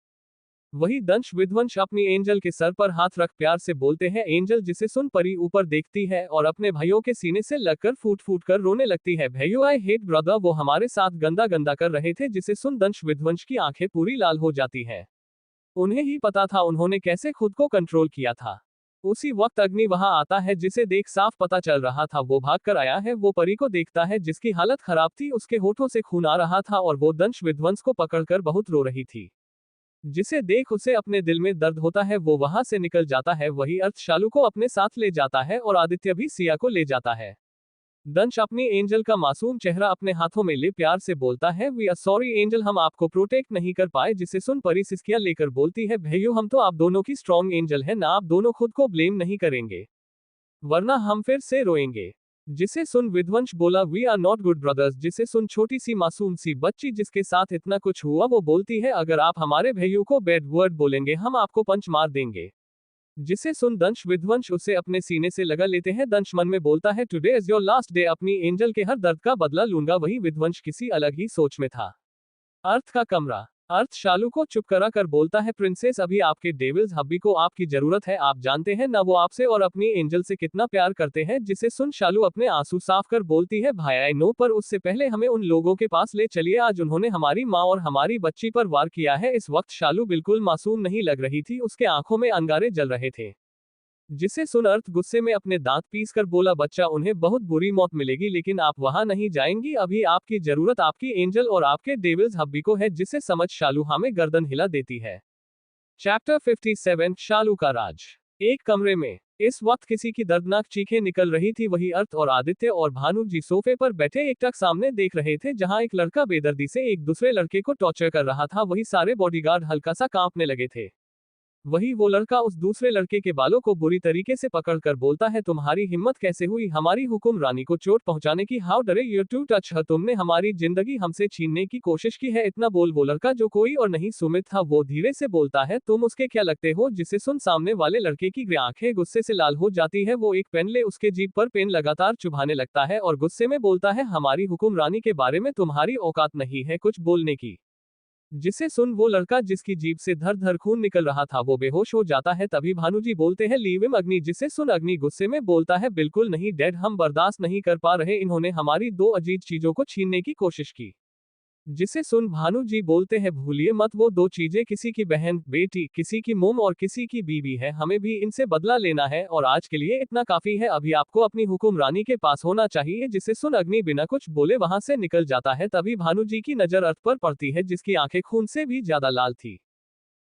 A: वही दंश विध्वंस अपनी एंजल के सर पर हाथ रख प्यार से बोलते हैं, एंजल। जिसे सुन परी ऊपर देखती है और अपने भाइयों के सीने से लगकर फूट फूट कर रोने लगती है, भैयो आई हेट ब्रदर, वो हमारे साथ गंदा गंदा कर रहे थे। जिसे सुन दंश विध्वंस की आंखें पूरी लाल हो जाती हैं। उन्हें ही पता था उन्होंने कैसे खुद को कंट्रोल किया था। उसी वक्त अग्नि वहां आता है, जिसे देख साफ पता चल रहा था वो भाग कर आया है। वो परी को देखता है जिसकी हालत खराब थी, उसके होठों से खून आ रहा था और वो दंश विध्वंस को पकड़कर बहुत रो रही थी। जिसे देख उसे अपने दिल में दर्द होता है। वो वहां से निकल जाता है। वही अर्थ शालू को अपने साथ ले जाता है और आदित्य भी सिया को ले जाता है। दंश अपनी एंजल का मासूम चेहरा अपने हाथों में ले प्यार से बोलता है, वी आर सॉरी एंजल, हम आपको प्रोटेक्ट नहीं कर पाए। जिसे सुन परी सिसकियां लेकर बोलती है, भैया हम तो आप दोनों की स्ट्रॉन्ग एंजल है ना, आप दोनों खुद को ब्लेम नहीं करेंगे वरना हम फिर से रोएंगे। जिसे सुन विध्वंस बोला, we are not good brothers. जिसे सुन छोटी सी मासूम सी बच्ची जिसके साथ इतना कुछ हुआ वो बोलती है, अगर आप हमारे भैया को बैड वर्ड बोलेंगे हम आपको पंच मार देंगे। जिसे सुन दंश विध्वंस उसे अपने सीने से लगा लेते हैं। दंश मन में बोलता है, today is your last day, अपनी एंजल के हर दर्द का बदला लूंगा। वही विध्वंस किसी अलग ही सोच में था। अर्थ का कमरा। अर्थ शालू को चुप करा कर बोलता है, प्रिंसेस अभी आपके डेविल्स हब्बी को आपकी जरूरत है, आप जानते हैं ना वो आपसे और अपनी एंजल से कितना प्यार करते हैं। जिसे सुन शालू अपने आंसू साफ कर बोलती है, भाई आई नो, पर उससे पहले हमें उन लोगों के पास ले चलिए, आज उन्होंने हमारी माँ और हमारी बच्ची पर वार किया है। इस वक्त शालू बिल्कुल मासूम नहीं लग रही थी, उसके आंखों में अंगारे जल रहे थे। जिसे सुन अर्थ गुस्से में अपने दांत पीस कर बोला, बच्चा उन्हें बहुत बुरी मौत मिलेगी लेकिन आप वहां नहीं जाएंगी, अभी आपकी जरूरत आपकी एंजल और आपके डेविल्स हब्बी को है। जिसे समझ शालू हमें गर्दन हिला देती है। चैप्टर 57 शालू का राज। एक कमरे में इस वक्त किसी की दर्दनाक चीखें निकल रही थी। वही अर्थ और आदित्य और भानु जी सोफे पर बैठे एकटक सामने देख रहे थे, जहां एक लड़का बेदर्दी से एक दूसरे लड़के को टॉर्चर कर रहा था। वही सारे बॉडीगार्ड हल्का सा कांपने लगे थे। वही वो लड़का उस दूसरे लड़के के बालों को बुरी तरीके से पकड़कर बोलता है, तुम्हारी हिम्मत कैसे हुई हमारी हुकुम रानी को चोट पहुंचाने की, हाउ डरे यू टू टच हर, तुमने हमारी जिंदगी हमसे छीनने की कोशिश की है। इतना बोल वो लड़का जो कोई और नहीं सुमित था वो धीरे से बोलता है, तुम उसके क्या लगते हो। जिसे सुन सामने वाले लड़के की आंखें गुस्से से लाल हो जाती है। वो एक पेन ले उसके जीभ पर पेन लगातार चुभाने लगता है और गुस्से में बोलता है, हमारी हुकुम रानी के बारे में तुम्हारी औकात नहीं है कुछ बोलने की। जिसे सुन वो लड़का जिसकी जीभ से धर धर खून निकल रहा था वो बेहोश हो जाता है। तभी भानुजी बोलते हैं, लीव हिम अग्नि। जिसे सुन अग्नि गुस्से में बोलता है, बिल्कुल नहीं डैड, हम बर्दाश्त नहीं कर पा रहे, इन्होंने हमारी दो अजीज चीजों को छीनने की कोशिश की। जिसे सुन भानु जी बोलते हैं भूलिए मत वो दो चीजें, किसी की बहन बेटी, किसी की मोम और किसी की बीवी है, हमें भी इनसे बदला लेना है और आज के लिए इतना काफी है, अभी आपको अपनी हुक्मरानी के पास होना चाहिए। जिसे सुन अग्नि बिना कुछ बोले वहां से निकल जाता है। तभी भानु जी की नजर अर्थ पर पड़ती है जिसकी आंखें खून से भी ज्यादा लाल थी।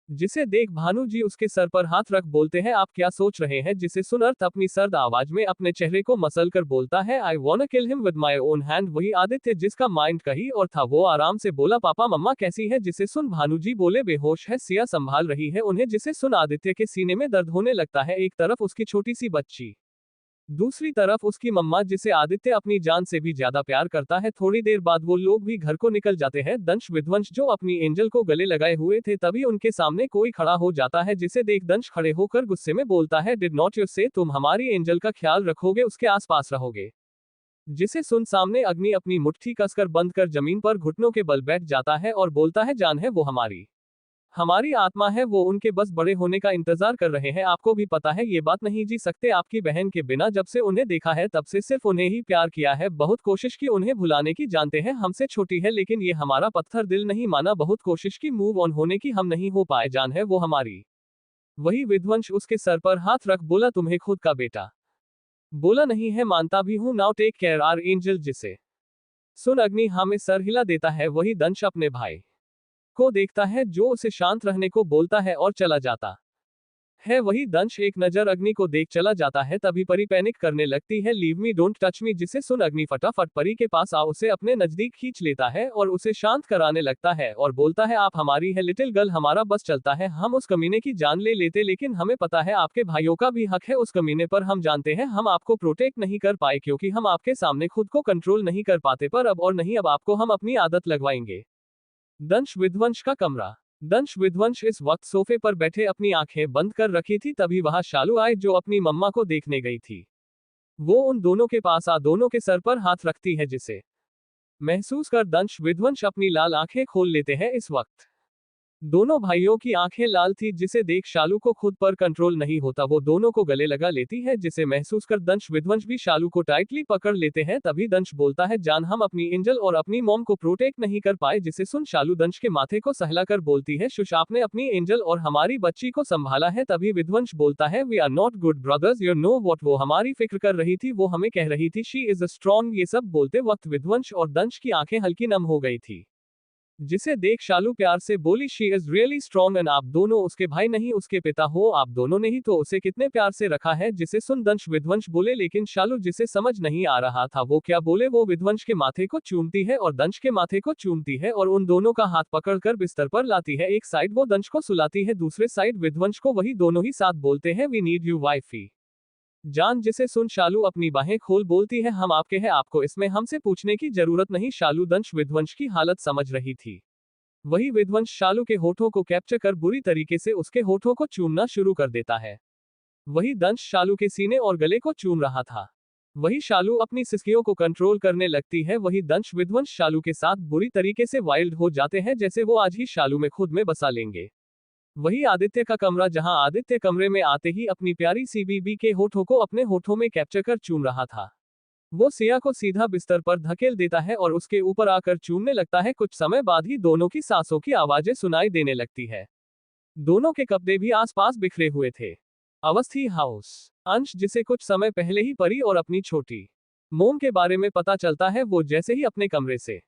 A: जिसे देख भानु जी उसके सर पर हाथ रख बोलते हैं आप क्या सोच रहे हैं। जिसे सुन अर्थ अपनी सर्द आवाज में अपने चेहरे को मसल कर बोलता है I wanna kill him with my own hand. वही आदित्य जिसका माइंड कहीं और था वो आराम से बोला पापा मम्मा कैसी है। जिसे सुन भानु जी बोले बेहोश है, सिया संभाल रही है उन्हें। जिसे सुन आदित्य के सीने में दर्द होने लगता है, एक तरफ उसकी छोटी सी बच्ची, दूसरी तरफ उसकी मम्मा जिसे आदित्य अपनी जान से भी ज्यादा प्यार करता है। थोड़ी देर बाद वो लोग भी घर को निकल जाते हैं। दंश विध्वंस जो अपनी एंजल को गले लगाए हुए थे तभी उनके सामने कोई खड़ा हो जाता है। जिसे देख दंश खड़े होकर गुस्से में बोलता है डिड नॉट यू से तुम हमारी एंजल का ख्याल रखोगे, उसके आसपास रहोगे। जिसे सुन सामने अग्नि अपनी मुट्ठी कसकर बंद कर जमीन पर घुटनों के बल बैठ जाता है और बोलता है जान है वो हमारी, हमारी आत्मा है, वो उनके बस बड़े होने का इंतजार कर रहे हैं। आपको भी पता है ये बात नहीं जी सकते आपकी बहन के बिना। जब से उन्हें देखा है तब से सिर्फ उन्हें ही प्यार किया है, बहुत कोशिश की उन्हें भुलाने की, जानते हैं हमसे छोटी है लेकिन ये हमारा पत्थर दिल नहीं माना, बहुत कोशिश की मूव ऑन होने की, हम नहीं हो पाए, जान है वो हमारी। वही विध्वंस उसके सर पर हाथ रख बोला तुम्हें खुद का बेटा बोला नहीं है, मानता भी हूं, now take care our angel. जिसे सुन अग्नि हमें सर हिला देता है। वही दंश अपने भाई को देखता है जो उसे शांत रहने को बोलता है और चला जाता है। वही दंश एक नजर अग्नि को देख चला जाता है। तभी परी पैनिक करने लगती है leave me don't touch me. जिसे सुन अग्नि फटाफट परी के पास आ उसे अपने नजदीक खींच लेता है और उसे शांत कराने लगता है और बोलता है आप हमारी है लिटिल गर्ल, हमारा बस चलता है, हम उस कमीने की जान ले लेते लेकिन हमें पता है आपके भाइयों का भी हक है उस कमीने पर। हम जानते हैं हम आपको प्रोटेक्ट नहीं कर पाए क्योंकि हम आपके सामने खुद को कंट्रोल नहीं कर पाते, पर अब और नहीं, अब आपको हम अपनी आदत लगवाएंगे। दंश विध्वंस का कमरा। दंश विध्वंस इस वक्त सोफे पर बैठे अपनी आंखें बंद कर रखी थी। तभी वहां शालू आए जो अपनी मम्मा को देखने गई थी। वो उन दोनों के पास आ दोनों के सर पर हाथ रखती है जिसे महसूस कर दंश विध्वंस अपनी लाल आंखें खोल लेते हैं। इस वक्त दोनों भाइयों की आंखें लाल थी। जिसे देख शालू को खुद पर कंट्रोल नहीं होता, वो दोनों को गले लगा लेती है। जिसे महसूस कर दंश विध्वंस भी शालू को टाइटली पकड़ लेते हैं। तभी दंश बोलता है जान हम अपनी एंजल और अपनी मॉम को प्रोटेक्ट नहीं कर पाए। जिसे सुन शालू दंश के माथे को सहलाकर बोलती है शुश आपने अपनी एंजल और हमारी बच्ची को संभाला है। तभी विध्वंस बोलता है we are not good brothers you know what. वो हमारी फिक्र कर रही थी, वो हमें कह रही थी शी इज स्ट्रॉन्ग। ये सब बोलते वक्त विध्वंस और दंश की आंखें हल्की नम हो गई थी। जिसे देख शालू प्यार से बोली she is really strong and आप दोनों उसके भाई नहीं उसके पिता हो, आप दोनों ने ही तो उसे कितने प्यार से रखा है। जिसे सुन दंश विध्वंस बोले लेकिन शालू जिसे समझ नहीं आ रहा था वो क्या बोले, वो विध्वंस के माथे को चूमती है और दंश के माथे को चूमती है और उन दोनों का हाथ पकड़कर बिस्तर पर लाती है। एक साइड वो दंश को सुलाती है, दूसरे साइड विध्वंस को। वही दोनों ही साथ बोलते हैं वी नीड यू वाइफी जान। जिसे सुन शालू अपनी बाहें खोल बोलती है हम आपके हैं, आपको इसमें हमसे पूछने की जरूरत नहीं। शालू दंश विध्वंस की हालत समझ रही थी। वही विध्वंस शालू के होठों को कैप्चर कर बुरी तरीके से उसके होठों को चूमना शुरू कर देता है। वही दंश शालू के सीने और गले को चूम रहा था। वही शालू अपनी सिसकियों को कंट्रोल करने लगती है। वही दंश विध्वंस शालू के साथ बुरी तरीके से वाइल्ड हो जाते हैं जैसे वो आज ही शालू में खुद में बसा लेंगे। वही आदित्य का कमरा, जहां आदित्य कमरे में आते ही अपनी प्यारी सी बीबी के होठों को अपने होठों में कैप्चर कर चूम रहा था। वो सिया को सीधा बिस्तर पर धकेल देता है और उसके ऊपर आकर चूमने लगता है। कुछ समय बाद ही दोनों की सांसों की आवाजें सुनाई देने लगती है। दोनों के कपड़े भी आसपास बिखरे हुए थे। अवस्थी हाउस। अंश जिसे कुछ समय पहले ही परी और अपनी छोटी मोम के बारे में पता चलता है, वो जैसे ही अपने कमरे से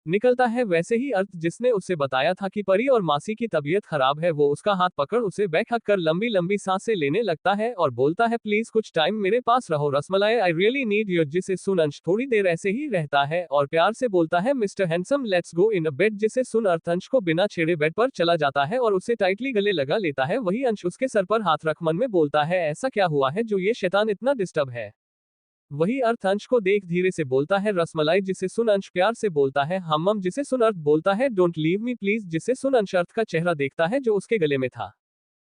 A: निकलता है वैसे ही अर्थ जिसने उसे बताया था कि परी और मासी की तबीयत खराब है, वो उसका हाथ पकड़ उसे बैक हक कर लंबी लंबी सांसें लेने लगता है और बोलता है प्लीज कुछ टाइम मेरे पास रहो rasmalai, I really need you. जिसे सुन अंश थोड़ी देर ऐसे ही रहता है और प्यार से बोलता है mister handsome let's go in a bed. जिसे सुन अर्थ अंश को बिना छेड़े बेड पर चला जाता है और उसे टाइटली गले लगा लेता है। वही अंश उसके सर पर हाथ रख मन में बोलता है ऐसा क्या हुआ है जो ये शैतान इतना डिस्टर्ब है। वही अर्थ अंश को देख धीरे से बोलता है रसमलाई। जिसे सुन अंश प्यार से बोलता है हम। जिसे सुन अर्थ बोलता है डोंट लीव मी प्लीज। जिसे सुन अंश अर्थ का चेहरा देखता है जो उसके गले में था।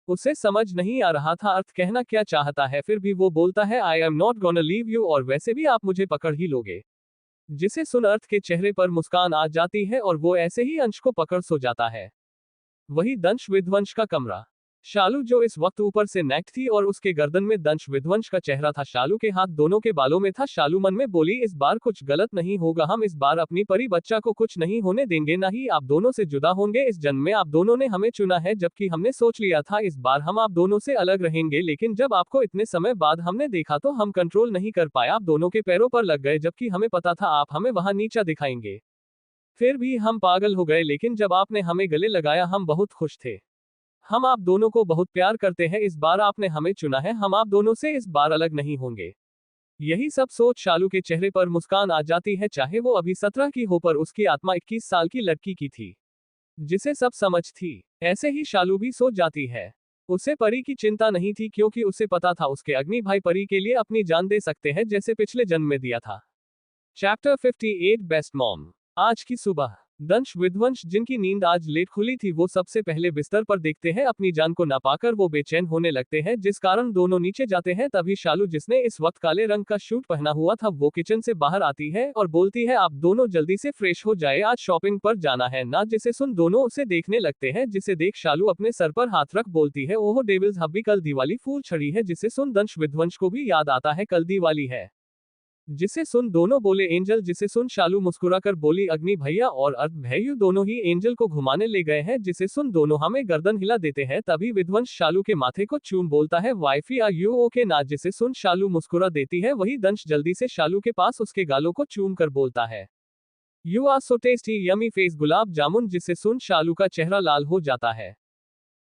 A: उसे समझ नहीं आ रहा था अर्थ कहना क्या चाहता है, फिर भी वो बोलता है I am not gonna leave you, और वैसे भी आप मुझे पकड़ ही लोगे। जिसे सुन अर्थ के चेहरे पर मुस्कान आ जाती है और वो ऐसे ही अंश को पकड़ सो जाता है। वही दंश विध्वंस का कमरा। शालू जो इस वक्त ऊपर से नेक्ड थी और उसके गर्दन में दंश विध्वंस का चेहरा था। शालू के हाथ दोनों के बालों में था। शालू मन में बोली, इस बार कुछ गलत नहीं होगा, हम इस बार अपनी परी बच्चा को कुछ नहीं होने देंगे, ना ही आप दोनों से जुदा होंगे। इस जन्म में आप दोनों ने हमें चुना है, जबकि हमने सोच लिया था इस बार हम आप दोनों से अलग रहेंगे, लेकिन जब आपको इतने समय बाद हमने देखा तो हम कंट्रोल नहीं कर पाए, आप दोनों के पैरों पर लग गए, जबकि हमें पता था आप हमें वहां नीचा दिखाएंगे। फिर भी हम पागल हो गए, लेकिन जब आपने हमें गले लगाया हम बहुत खुश थे। हम आप दोनों को बहुत प्यार करते हैं, इस बार आपने हमें चुना है, हम आप दोनों से इस बार अलग नहीं होंगे। यही सब सोच शालू के चेहरे पर मुस्कान आ जाती है, चाहे वो अभी 17 की हो पर उसकी आत्मा 21 साल की लड़की की थी, जिसे सब समझ थी। ऐसे ही शालू भी सोच जाती है। उसे परी की चिंता नहीं थी, क्योंकि उसे पता था उसके अग्नि भाई परी के लिए अपनी जान दे सकते हैं, जैसे पिछले जन्म में दिया था। Chapter 58 best mom. आज की सुबह दंश विध्वंस, जिनकी नींद आज लेट खुली थी, वो सबसे पहले बिस्तर पर देखते हैं। अपनी जान को ना पाकर वो बेचैन होने लगते हैं, जिस कारण दोनों नीचे जाते हैं। तभी शालू, जिसने इस वक्त काले रंग का सूट पहना हुआ था, वो किचन से बाहर आती है और बोलती है, आप दोनों जल्दी से फ्रेश हो जाए, आज शॉपिंग पर जाना है ना। जिसे सुन दोनों उसे देखने लगते हैं, जिसे देख शालू अपने सर पर हाथ रख बोलती है, ओह डेविल्स हब्बी, कल दिवाली फूल छड़ी है। जिसे सुन दंश विध्वंस को भी याद आता है कल दिवाली है। जिसे सुन दोनों बोले एंजल। जिसे सुन शालू मुस्कुराकर बोली, अग्नि भैया और अर्थ भैया दोनों ही एंजल को घुमाने ले गए हैं। जिसे सुन दोनों हमें गर्दन हिला देते हैं। तभी विध्वंस शालू के माथे को चूम बोलता है, वाइफी आर यू ओके ना। जिसे सुन शालू मुस्कुरा देती है। वही दंश जल्दी से शालू के पास उसके गालों को चूम कर बोलता है, you are so tasty yummy face gulab jamun. जिसे सुन शालू का चेहरा लाल हो जाता है।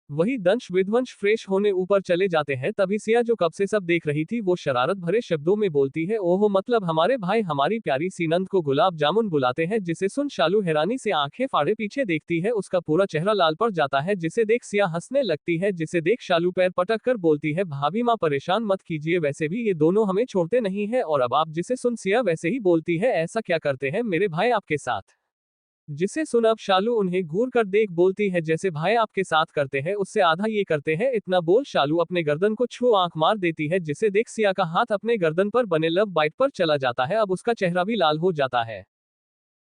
A: वही दंश विध्वंस फ्रेश होने ऊपर चले जाते हैं। तभी सिया, जो कब से सब देख रही थी, वो शरारत भरे शब्दों में बोलती है, ओहो मतलब हमारे भाई हमारी प्यारी सीनंद को गुलाब जामुन बुलाते हैं। जिसे सुन शालू हैरानी से आंखें फाड़े पीछे देखती है, उसका पूरा चेहरा लाल पड़ जाता है। जिसे देख सिया हंसने लगती है। जिसे देख शालू पैर पटक कर बोलती है, भाभी माँ परेशान मत कीजिए, वैसे भी ये दोनों हमें छोड़ते नहीं है और अब आप। जिसे सुन सिया वैसे ही बोलती है, ऐसा क्या करते हैं मेरे भाई आपके साथ। जिसे सुन अब शालू उन्हें घूर कर देख बोलती है, जैसे भाई आपके साथ करते हैं उससे आधा ये करते हैं। इतना बोल शालू अपने गर्दन को छू आंख मार देती है। जिसे देख सिया का हाथ अपने गर्दन पर बने लव बाइट पर चला जाता है। अब उसका चेहरा भी लाल हो जाता है।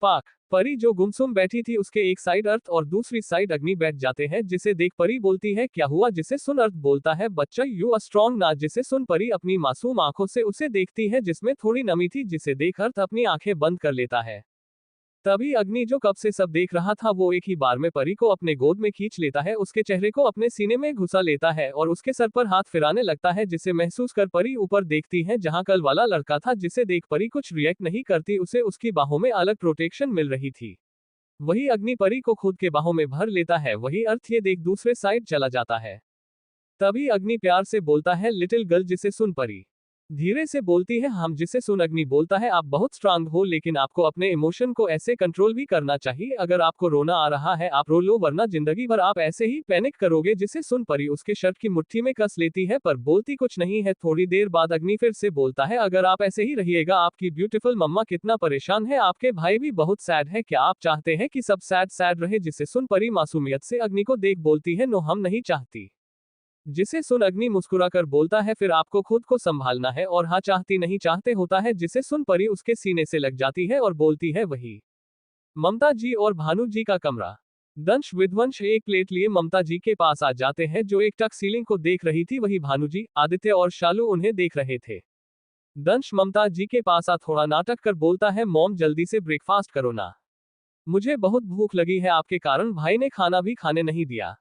A: पाक परी, जो गुमसुम बैठी थी, उसके एक साइड अर्थ और दूसरी साइड अग्नि बैठ जाते हैं। जिसे देख परी बोलती है, क्या हुआ। जिसे सुन अर्थ बोलता है, बच्चा यू आर स्ट्रॉन्ग ना। जिसे सुन परी अपनी मासूम आंखों से उसे देखती है, जिसमें थोड़ी नमी थी। जिसे देख अर्थ अपनी आंखें बंद कर लेता है। तभी अग्नि, जो कब से सब देख रहा था, वो एक ही बार में परी को अपने गोद में खींच लेता है, उसके चेहरे को अपने सीने में घुसा लेता है और उसके सर पर हाथ फिराने लगता है। जिसे महसूस कर परी ऊपर देखती है, जहां कल वाला लड़का था। जिसे देख परी कुछ रिएक्ट नहीं करती, उसे उसकी बाहों में अलग प्रोटेक्शन मिल रही थी। वही अग्नि परी को खुद के बाहों में भर लेता है। वही अर्थ ये देख दूसरे साइड चला जाता है। तभी अग्नि प्यार से बोलता है, लिटिल गर्ल। जिसे सुन परी धीरे से बोलती है, हम। जिसे सुन अग्नि बोलता है, आप बहुत स्ट्रांग हो, लेकिन आपको अपने इमोशन को ऐसे कंट्रोल भी करना चाहिए। अगर आपको रोना आ रहा है आप रो लो, वरना जिंदगी भर आप ऐसे ही पैनिक करोगे। जिसे सुन परी उसके शर्ट की मुट्ठी में कस लेती है, पर बोलती कुछ नहीं है। थोड़ी देर बाद अग्नि फिर से बोलता है, अगर आप ऐसे ही रहिएगा, आपकी ब्यूटीफुल मम्मा कितना परेशान है, आपके भाई भी बहुत सैड है, क्या आप चाहते हैं कि सब सैड सैड रहे। जिसे सुन परी मासूमियत से अग्नि को देख बोलती है, नो हम नहीं चाहती। जिसे सुन अग्नि मुस्कुराकर बोलता है, फिर आपको खुद को संभालना है और हाँ चाहती नहीं चाहते होता है। जिसे सुन परी उसके सीने से लग जाती है और बोलती है, वही ममता जी और भानु जी का कमरा। दंश विध्वंस एक प्लेट लिए ममता जी के पास आ जाते हैं, जो एक टक सीलिंग को देख रही थी। वही भानु जी, आदित्य और शालू उन्हें देख रहे थे। दंश ममता जी के पास आ थोड़ा नाटक कर बोलता है, मॉम जल्दी से ब्रेकफास्ट करो ना, मुझे बहुत भूख लगी है, आपके कारण भाई ने खाना भी खाने नहीं दिया।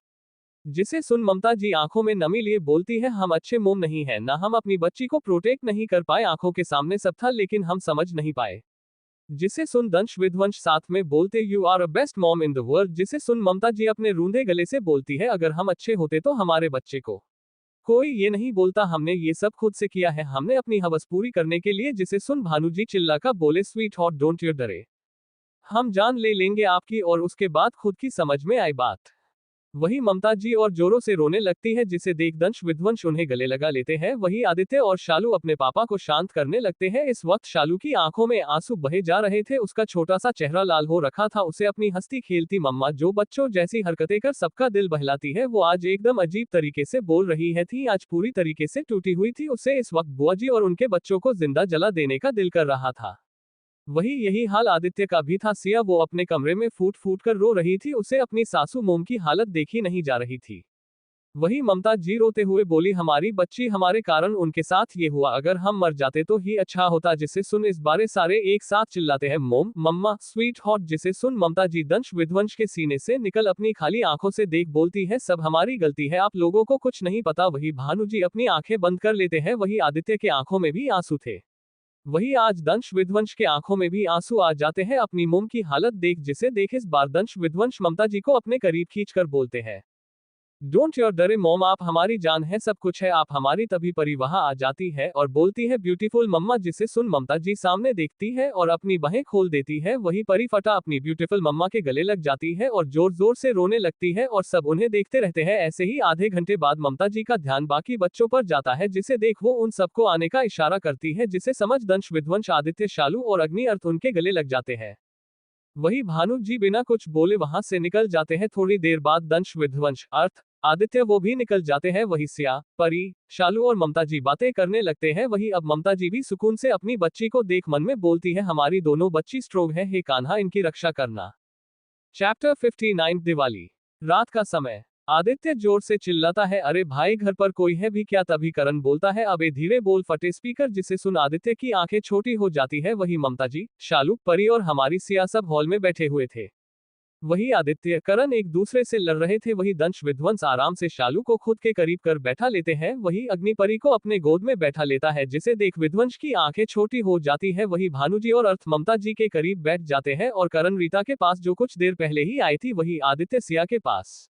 A: जिसे सुन ममता जी आंखों में नमी लिए बोलती है, हम अच्छे मोम नहीं है ना, हम अपनी बच्ची को प्रोटेक्ट नहीं कर पाए, आंखों के सामने सब था लेकिन हम समझ नहीं पाए। जिसे सुन दंश विध्वंस साथ में बोलते, you are a best mom in the world. जिसे सुन ममता जी अपने रूंधे गले से बोलती है, अगर हम अच्छे होते तो हमारे बच्चे को कोई ये नहीं बोलता, हमने ये सब खुद से किया है, हमने अपनी हवस पूरी करने के लिए। जिसे सुन भानु जी चिल्लाकर बोले, स्वीट हॉट डोंट यू डरे, हम जान ले लेंगे आपकी। और उसके बाद खुद की समझ में आई बात, वही ममता जी और जोरों से रोने लगती है। जिसे देख दंश विध्वंस उन्हें गले लगा लेते हैं। वही आदित्य और शालू अपने पापा को शांत करने लगते हैं। इस वक्त शालू की आंखों में आंसू बहे जा रहे थे, उसका छोटा सा चेहरा लाल हो रखा था। उसे अपनी हंसती खेलती मम्मा, जो बच्चों जैसी हरकतें कर सबका दिल बहलाती है, वो आज एकदम अजीब तरीके से बोल रही है थी, आज पूरी तरीके से टूटी हुई थी। उसे इस वक्त बुआ जी और उनके बच्चों को जिंदा जला देने का दिल कर रहा था। वही यही हाल आदित्य का भी था। सिया, वो अपने कमरे में फूट फूट कर रो रही थी, उसे अपनी सासू मोम की हालत देखी नहीं जा रही थी। वही ममता जी रोते हुए बोली, हमारी बच्ची, हमारे कारण उनके साथ ये हुआ, अगर हम मर जाते तो ही अच्छा होता। जिसे सुन इस बारे सारे एक साथ चिल्लाते हैं, मोम, मम्मा, स्वीट हॉट। जिसे सुन ममता जी दंश विध्वंस के सीने से निकल अपनी खाली आंखों से देख बोलती है, सब हमारी गलती है, आप लोगों को कुछ नहीं पता। वही भानु जी अपनी आंखें बंद कर लेते हैं। वही आदित्य के आंखों में भी आंसू थे। वही आज दंश विध्वंस के आंखों में भी आंसू आ जाते हैं अपनी मोम की हालत देख। जिसे देख इस बार दंश विध्वंस ममता जी को अपने करीब खींचकर बोलते हैं, डोंट योर डरे मॉम, आप हमारी जान है, सब कुछ है आप हमारी। तभी परी वहां आ जाती है और बोलती है, ब्यूटीफुल मम्मा। जिसे सुन ममता जी सामने देखती है और अपनी बाहें खोल देती है। वही परी फटा अपनी ब्यूटीफुल मम्मा के गले लग जाती है और जोर जोर से रोने लगती है और सब उन्हें देखते रहते हैं। ऐसे ही आधे घंटे बाद ममता जी का ध्यान बाकी बच्चों पर जाता है। जिसे देख वो उन सबको आने का इशारा करती है। जिसे समझ दंश विध्वंस, आदित्य, शालू और अग्नि अर्थ उनके गले लग जाते हैं। वही भानु जी बिना कुछ बोले वहां से निकल जाते हैं। थोड़ी देर बाद दंश विध्वंस, अर्थ, आदित्य वो भी निकल जाते हैं। वही सिया, परी, शालू और ममता जी बातें करने लगते हैं। वही अब ममता जी भी सुकून से अपनी बच्ची को देख मन में बोलती है, हमारी दोनों बच्ची स्ट्रोंग है, हे कान्हा इनकी रक्षा करना। चैप्टर 59 दिवाली। रात का समय। आदित्य जोर से चिल्लाता है, अरे भाई घर पर कोई है भी क्या? तभी करण बोलता है, अबे धीरे बोल फटे स्पीकर। जिसे सुन आदित्य की आंखें छोटी हो जाती है। वही ममता जी, शालू, परी और हमारी सिया सब हॉल में बैठे हुए थे। वही आदित्य, करण एक दूसरे से लड़ रहे थे। वही दंश विध्वंस आराम से शालू को खुद के करीब कर बैठा लेते हैं। वही अग्निपरी को अपने गोद में बैठा लेता है। जिसे देख विध्वंस की आंखें छोटी हो जाती है। वही भानु जी और अर्थ ममता जी के करीब बैठ जाते हैं और करण रीता के पास जो कुछ देर पहले ही आई थी। वही आदित्य सिया के पास।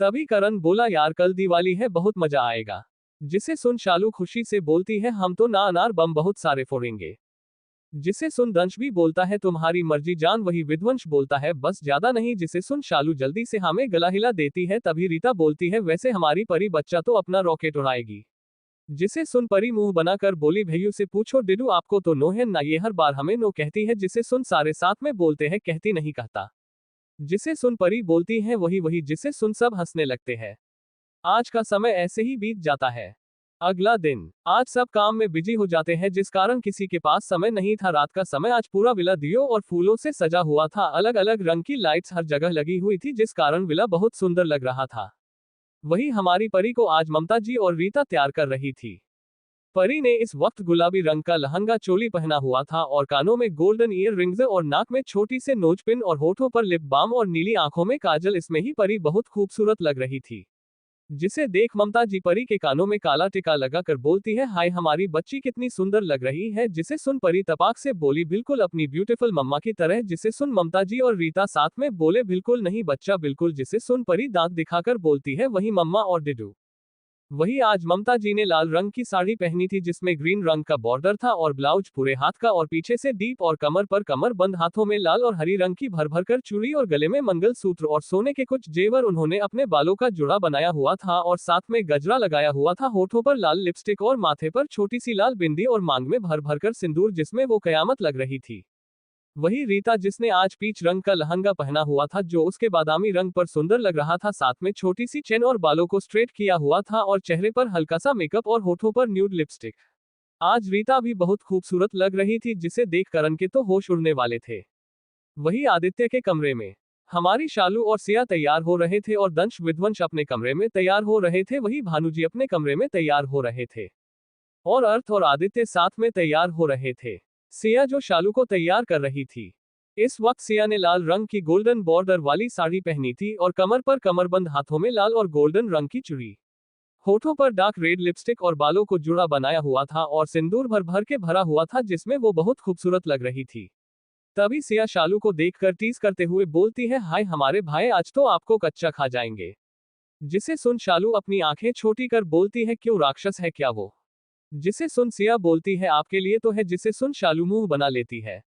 A: तभी करण बोला, यार कल दिवाली है, बहुत मजा आएगा। जिसे सुन शालू खुशी से बोलती है, हम तो ना अनार बम बहुत सारे फोड़ेंगे। जिसे सुन दंश भी बोलता है, तुम्हारी मर्जी जान। वही विध्वंस बोलता है, बस ज्यादा नहीं। जिसे सुन शालू जल्दी से हमें गला हिला देती है। तभी रीता बोलती है, वैसे हमारी परी बच्चा तो अपना रॉकेट उड़ाएगी। जिसे सुन परी मुंह बनाकर बोली, भैयू से पूछो डिडू, आपको तो नो है ना, ये हर बार हमें नो कहती है। जिसे सुन सारे साथ में बोलते हैं, कहती नहीं कहता। जिसे सुन परी बोलती है, वही वही। जिसे सुन सब हंसने लगते हैं। आज का समय ऐसे ही बीत जाता है। अगला दिन। आज सब काम में बिजी हो जाते हैं, जिस कारण किसी के पास समय नहीं था। रात का समय। आज पूरा विला दियों और फूलों से सजा हुआ था। अलग अलग रंग की लाइट्स हर जगह लगी हुई थी, जिस कारण विला बहुत सुंदर लग रहा था। वही हमारी परी को आज ममता जी और रीता तैयार कर रही थी। परी ने इस वक्त गुलाबी रंग का लहंगा चोली पहना हुआ था और कानों में गोल्डन ईयर रिंग्स और नाक में छोटी से नोजपिन और होठों पर लिप बाम और नीली आंखों में काजल। इसमें ही परी बहुत खूबसूरत लग रही थी। जिसे देख ममता जी परी के कानों में काला टिका लगाकर बोलती है, हाय हमारी बच्ची कितनी सुंदर लग रही है। जिसे सुन परी तपाक से बोली, बिल्कुल अपनी ब्यूटीफुल मम्मा की तरह। जिसे सुन ममता जी और रीता साथ में बोले, बिल्कुल नहीं बच्चा, बिल्कुल। जिसे सुन परी दांत दिखाकर बोलती है, वही मम्मा और डिडू। वही आज ममता जी ने लाल रंग की साड़ी पहनी थी, जिसमें ग्रीन रंग का बॉर्डर था और ब्लाउज पूरे हाथ का और पीछे से डीप और कमर पर कमर बंद। हाथों में लाल और हरी रंग की भर भर कर चूड़ी और गले में मंगल सूत्र और सोने के कुछ जेवर। उन्होंने अपने बालों का जुड़ा बनाया हुआ था और साथ में गजरा लगाया हुआ था। होठों पर लाल लिपस्टिक और माथे पर छोटी सी लाल बिंदी और मांग में भर भर कर सिंदूर, जिसमें वो कयामत लग रही थी। वही रीता, जिसने आज पीच रंग का लहंगा पहना हुआ था, जो उसके बादामी रंग पर सुंदर लग रहा था। साथ में छोटी सी चेन और बालों को स्ट्रेट किया हुआ था और चेहरे पर हल्का सा मेकअप और होठों पर न्यूड लिपस्टिक। आज रीता भी बहुत खूबसूरत लग रही थी, जिसे देख करण के तो होश उड़ने वाले थे। वही आदित्य के कमरे में हमारी शालू और सिया तैयार हो रहे थे और दंश विध्वंस अपने कमरे में तैयार हो रहे थे। वही भानुजी अपने कमरे में तैयार हो रहे थे और अर्थ और आदित्य साथ में तैयार हो रहे थे। सिया जो शालू को तैयार कर रही थी। इस वक्त सिया ने लाल रंग की गोल्डन बॉर्डर वाली साड़ी पहनी थी और कमर पर कमरबंद, हाथों में लाल और गोल्डन रंग की चूड़ी, होठों पर डार्क रेड लिपस्टिक और बालों को जुड़ा बनाया हुआ था और सिंदूर भर भर के भरा हुआ था, जिसमें वो बहुत खूबसूरत लग रही थी। तभी सिया शालू को देखकर टीज करते हुए बोलती है, हाय हमारे भाई, आज तो आपको कच्चा खा जाएंगे। जिसे सुन शालू अपनी आंखें छोटी कर बोलती है, क्यों राक्षस है क्या वो? जिसे सुन सिया बोलती है, आपके लिए तो है। जिसे सुन शालू मुंह बना लेती है।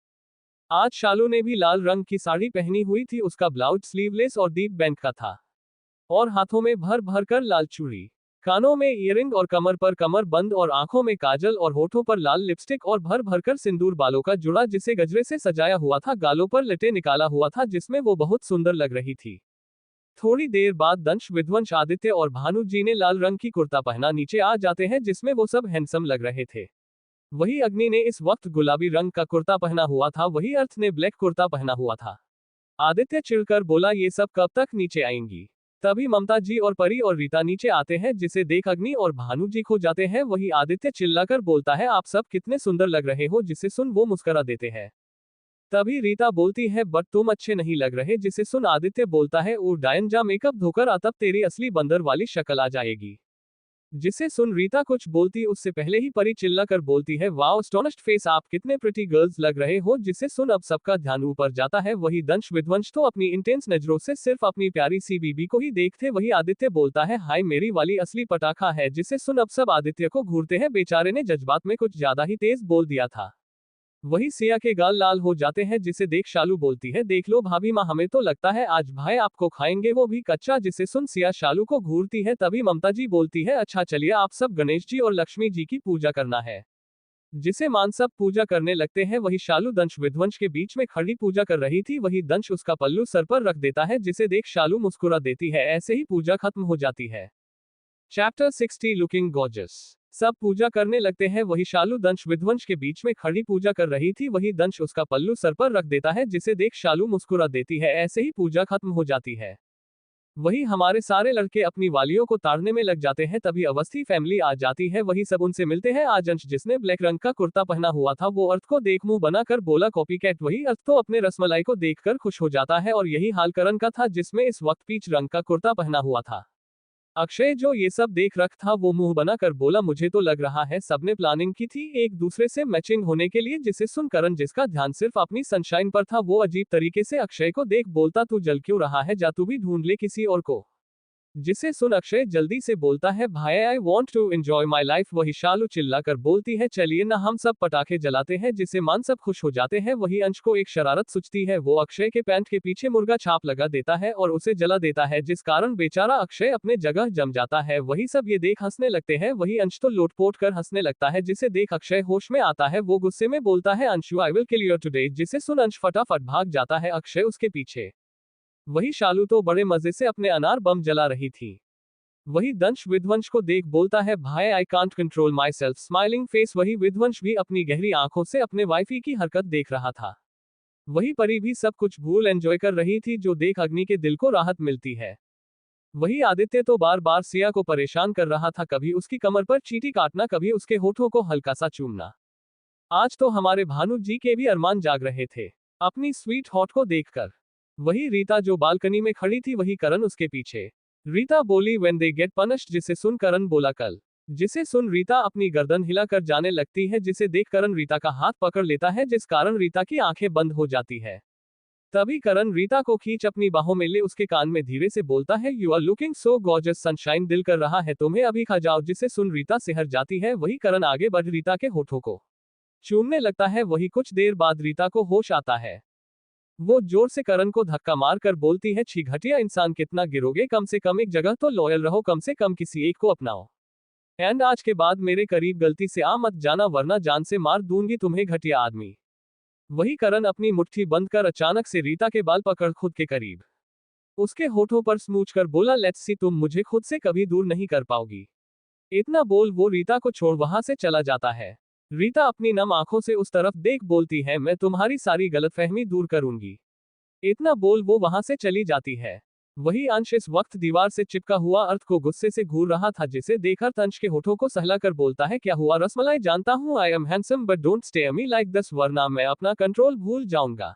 A: आज शालू ने भी लाल रंग की साड़ी पहनी हुई थी। उसका ब्लाउज स्लीवलेस और डीप बैंड का था और हाथों में भर भर कर लाल चूड़ी, कानों में ईयरिंग और कमर पर कमर बंद और आंखों में काजल और होठों पर लाल लिपस्टिक और भर भर कर सिंदूर। बालों का जुड़ा जिसे गजरे से सजाया हुआ था, गालों पर लटे निकाला हुआ था, जिसमें वो बहुत सुंदर लग रही थी। थोड़ी देर बाद दंश विध्वंस, आदित्य और भानु जी ने लाल रंग की कुर्ता पहना नीचे आ जाते हैं, जिसमें वो सब हैंडसम लग रहे थे। वही अग्नि ने इस वक्त गुलाबी रंग का कुर्ता पहना हुआ था। वही अर्थ ने ब्लैक कुर्ता पहना हुआ था। आदित्य चिढ़कर बोला, ये सब कब तक नीचे आएंगी? तभी ममता जी और परी और रीता नीचे आते हैं, जिसे देख अग्नि और भानु जी खो जाते हैं। वही आदित्य चिल्लाकर बोलता है, आप सब कितने सुंदर लग रहे हो, जिसे सुन वो मुस्कुरा देते हैं। तभी रीता बोलती है, बट तुम अच्छे नहीं लग रहे, जिसे सुन आदित्य बोलता है, ओ डायन, जा मेकअप धोकर आ, तब तेरी असली बंदर वाली शक्ल आ जाएगी। जिसे सुन रीता कुछ बोलती उससे पहले ही परी चिल्ला कर बोलती है, वाओ एस्टोनिश्ड फेस, आप कितने प्रिटी गर्ल्स लग रहे हो। जिसे सुन अब सबका ध्यान ऊपर जाता है। वही दंश विध्वंस तो अपनी इंटेंस नजरों से सिर्फ अपनी प्यारी सी बीबी को ही देखते। वही आदित्य बोलता है, हाय मेरी वाली असली पटाखा है। जिसे सुन अब सब आदित्य को घूरते हैं, बेचारे ने जज्बात में कुछ ज्यादा ही तेज बोल दिया था। वही सिया के गाल लाल हो जाते हैं, जिसे देख शालू बोलती है, देख लो भाभी माँ, हमें तो लगता है आज भाई आपको खाएंगे, वो भी कच्चा। जिसे सुन सिया शालू को घूरती है। तभी ममता जी बोलती है, अच्छा चलिए आप सब गणेश जी और लक्ष्मी जी की पूजा करना है। जिसे मान सब पूजा करने लगते हैं। वही शालू दंश विध्वंस के बीच में खड़ी पूजा कर रही थी। वही दंश उसका पल्लू सर पर रख देता है, जिसे देख शालू मुस्कुरा देती है। ऐसे ही पूजा खत्म हो जाती है। Chapter 60 looking gorgeous. सब पूजा करने लगते हैं। वही शालू दंश विध्वंस के बीच में खड़ी पूजा कर रही थी। वही दंश उसका पल्लू सर पर रख देता है, जिसे देख शालू मुस्कुरा देती है। ऐसे ही पूजा खत्म हो जाती है। वही हमारे सारे लड़के अपनी वालियों को ताड़ने में लग जाते हैं। तभी अवस्थी फैमिली आ जाती है। वही सब उनसे मिलते हैं। आज अंश, जिसने ब्लैक रंग का कुर्ता पहना हुआ था, वो अर्थ को देख मुंह बनाकर बोला, कॉपी कैट। वही अर्थ तो अपने रसमलाई को देखकर खुश हो जाता है, और यही हाल करण का था, जिसमें इस वक्त पीच रंग का कुर्ता पहना हुआ था। अक्षय जो ये सब देख रख था, वो मुंह बनाकर बोला, मुझे तो लग रहा है सबने प्लानिंग की थी एक दूसरे से मैचिंग होने के लिए। जिसे सुन करण, जिसका ध्यान सिर्फ अपनी सनशाइन पर था, वो अजीब तरीके से अक्षय को देख बोलता, तू जल क्यों रहा है, जा तू भी ढूंढ ले किसी और को। जिसे सुन अक्षय जल्दी से बोलता है, भाई I want to enjoy my life. वही शालू चिल्लाकर बोलती है, चलिए ना हम सब पटाखे जलाते हैं। जिसे मान सब खुश हो जाते हैं। वही अंश को एक शरारत सूझती है। वो अक्षय के पैंट के पीछे मुर्गा छाप लगा देता है और उसे जला देता है, जिस कारण बेचारा अक्षय अपने जगह जम जाता है। वही सब ये देख हंसने लगते हैं। वही अंश तो लोटपोट कर हंसने लगता है। जिसे देख अक्षय होश में आता है। वो गुस्से में बोलता है, Anshu I will kill you today. जिसे सुन अंश फटाफट भाग जाता है, अक्षय उसके पीछे। वही शालू तो बड़े मजे से अपने अनार बम जला रही थी। वही दंश विध्वंस को देख बोलता है, भाई I can't control my self, smiling face. वही विध्वंस भी अपनी गहरी आंखों से अपने वाइफी की हरकत देख रहा था। वही परी भी सब कुछ भूल एंजॉय कर रही थी, जो देख अग्नि के दिल को राहत मिलती है। वही आदित्य तो बार बार सिया को परेशान कर रहा था, कभी उसकी कमर पर चींटी काटना, कभी उसके होठों को हल्का सा चूमना। आज तो हमारे भानु जी के भी अरमान जाग रहे थे अपनी स्वीट हॉट को देखकर। वही रीता जो बालकनी में खड़ी थी, वही करण उसके पीछे। रीता बोली, व्हेन दे गेट पनिश्ड। जिसे सुन करण बोला, कल। जिसे सुन रीता अपनी गर्दन हिलाकर जाने लगती है, जिसे देख करण रीता का हाथ पकड़ लेता है, जिस कारण रीता की आंखें बंद हो जाती है। तभी करण रीता को खींच अपनी बाहों में ले उसके कान में धीरे से बोलता है, you are looking so gorgeous sunshine, दिल कर रहा है तुम्हें अभी खा जाओ। जिसे सुन रीता सिहर जाती है। वही करण आगे बढ़ रीता के होठों को चूमने लगता है। वही कुछ देर बाद रीता को होश आता है। वो जोर से करण को धक्का मार कर बोलती है, छी घटिया इंसान, कितना गिरोगे, कम से कम एक जगह तो लॉयल रहो, कम से कम किसी एक को अपनाओ। एंड आज के बाद मेरे करीब गलती से आ मत जाना, वरना जान से मार दूंगी तुम्हें, घटिया आदमी। वही करण अपनी मुट्ठी बंद कर अचानक से रीता के बाल पकड़ खुद के करीब उसके होठों पर स्मूच कर बोला, लेट्स सी, तुम मुझे खुद से कभी दूर नहीं कर पाओगी। इतना बोल वो रीता को छोड़ वहां से चला जाता है। रीता अपनी नम आंखों से उस तरफ देख बोलती है, मैं तुम्हारी सारी गलतफहमी दूर करूंगी। इतना बोल वो वहां से चली जाती है। वही अंश इस वक्त दीवार से चिपका हुआ अर्थ को गुस्से से घूर रहा था, जिसे देखकर अंश के होठों को सहलाकर बोलता है, क्या हुआ रसमलाई, जानता हूं I am handsome but don't stare me like this, वरना मैं अपना कंट्रोल भूल जाऊंगा।